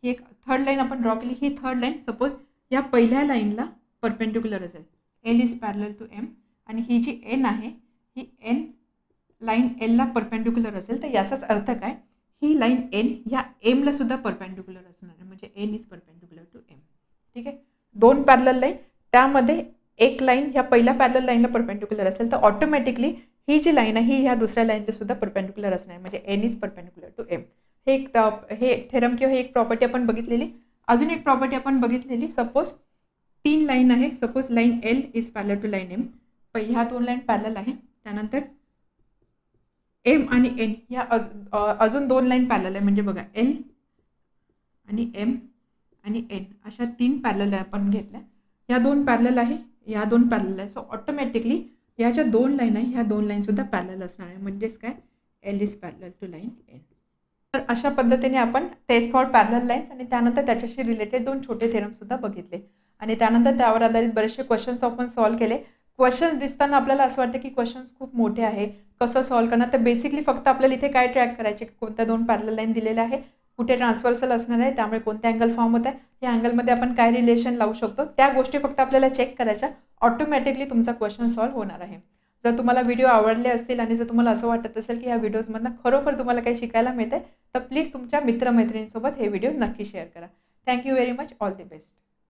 ही एक थर्ड लाईन आपण ड्रॉ केली, ही थर्ड लाईन सपोज या पहिल्या लाईनला परपेंडिक्युलर असेल, L is parallel to M, आणि ही जी एन आहे ही एन लाईन एलला परपेंडिक्युलर असेल तर याचाच अर्थ काय? ही लाईन एन या एमला सुद्धा परपेंडिक्युलर असणार आहे, म्हणजे N is perpendicular to M. ठीक आहे, दोन पॅरलल लाईन त्यामध्ये एक लाईन ह्या पहिल्या पॅरलल लाईनला परपेंडिक्युलर असेल तर ऑटोमॅटिकली ही जी लाईन आहे ही ह्या दुसऱ्या लाईनला सुद्धा परपेंडिक्युलर असणार आहे, म्हणजे N is perpendicular to M. हे थेरम किंवा हे एक प्रॉपर्टी आपण बघितलेली. अजून एक प्रॉपर्टी आपण बघितलेली, सपोज 3 लाईन आहे, suppose line L is parallel to line M. ह्या 2 लाईन पॅरलल आहे. त्यानंतर एम आणि एन ह्या अजून 2 लाईन पॅरलल आहे, म्हणजे बघा एल आणि एम आणि एन अशा 3 पॅरलल आपण घेतल्या. ह्या 2 पॅरलल आहे, ह्या 2 पॅरलल आहे. सो ऑटोमॅटिकली ह्या ज्या 2 लाईन आहे ह्या 2 लाईन सुद्धा पॅरलल असणार आहे, म्हणजेच काय L is parallel to line N. तर अशा पद्धतीने आपण टेस्ट फॉर पॅरलल लाईन्स आणि त्यानंतर त्याच्याशी रिलेटेड 2 छोटे थेरम सुद्धा बघितले आणि त्यानंतर त्यावर आधारित बरेचसे क्वेश्चन्स आपण सॉल्व्ह केले. क्वेश्चन दिसताना आपल्याला असं वाटतं की क्वेश्चन्स खूप मोठे आहे, कसं सॉल्व्ह करणार. तर बेसिकली फक्त आपल्याला इथे काय ट्रॅक करायचे, कोणत्या 2 पॅरलल लाईन दिलेल्या आहे, कुठे ट्रान्सव्हर्सल असणार आहे, त्यामुळे कोणत्या अँगल फॉर्म होत आहे, या अँगलमध्ये आपण काय रिलेशन लावू शकतो, त्या गोष्टी फक्त आपल्याला चेक करायच्या. ऑटोमॅटिकली तुमचा क्वेश्चन सॉल्व्ह होणार आहे. जर तुम्हाला व्हिडिओ आवडले असतील आणि जर तुम्हाला असं वाटत असेल की ह्या व्हिडिओजमधनं खरोखर तुम्हाला काही शिकायला मिळते तर प्लीज तुमच्या मित्रमैत्रिणींसोबत हे व्हिडिओ नक्की शेअर करा. Thank you very much. All the best.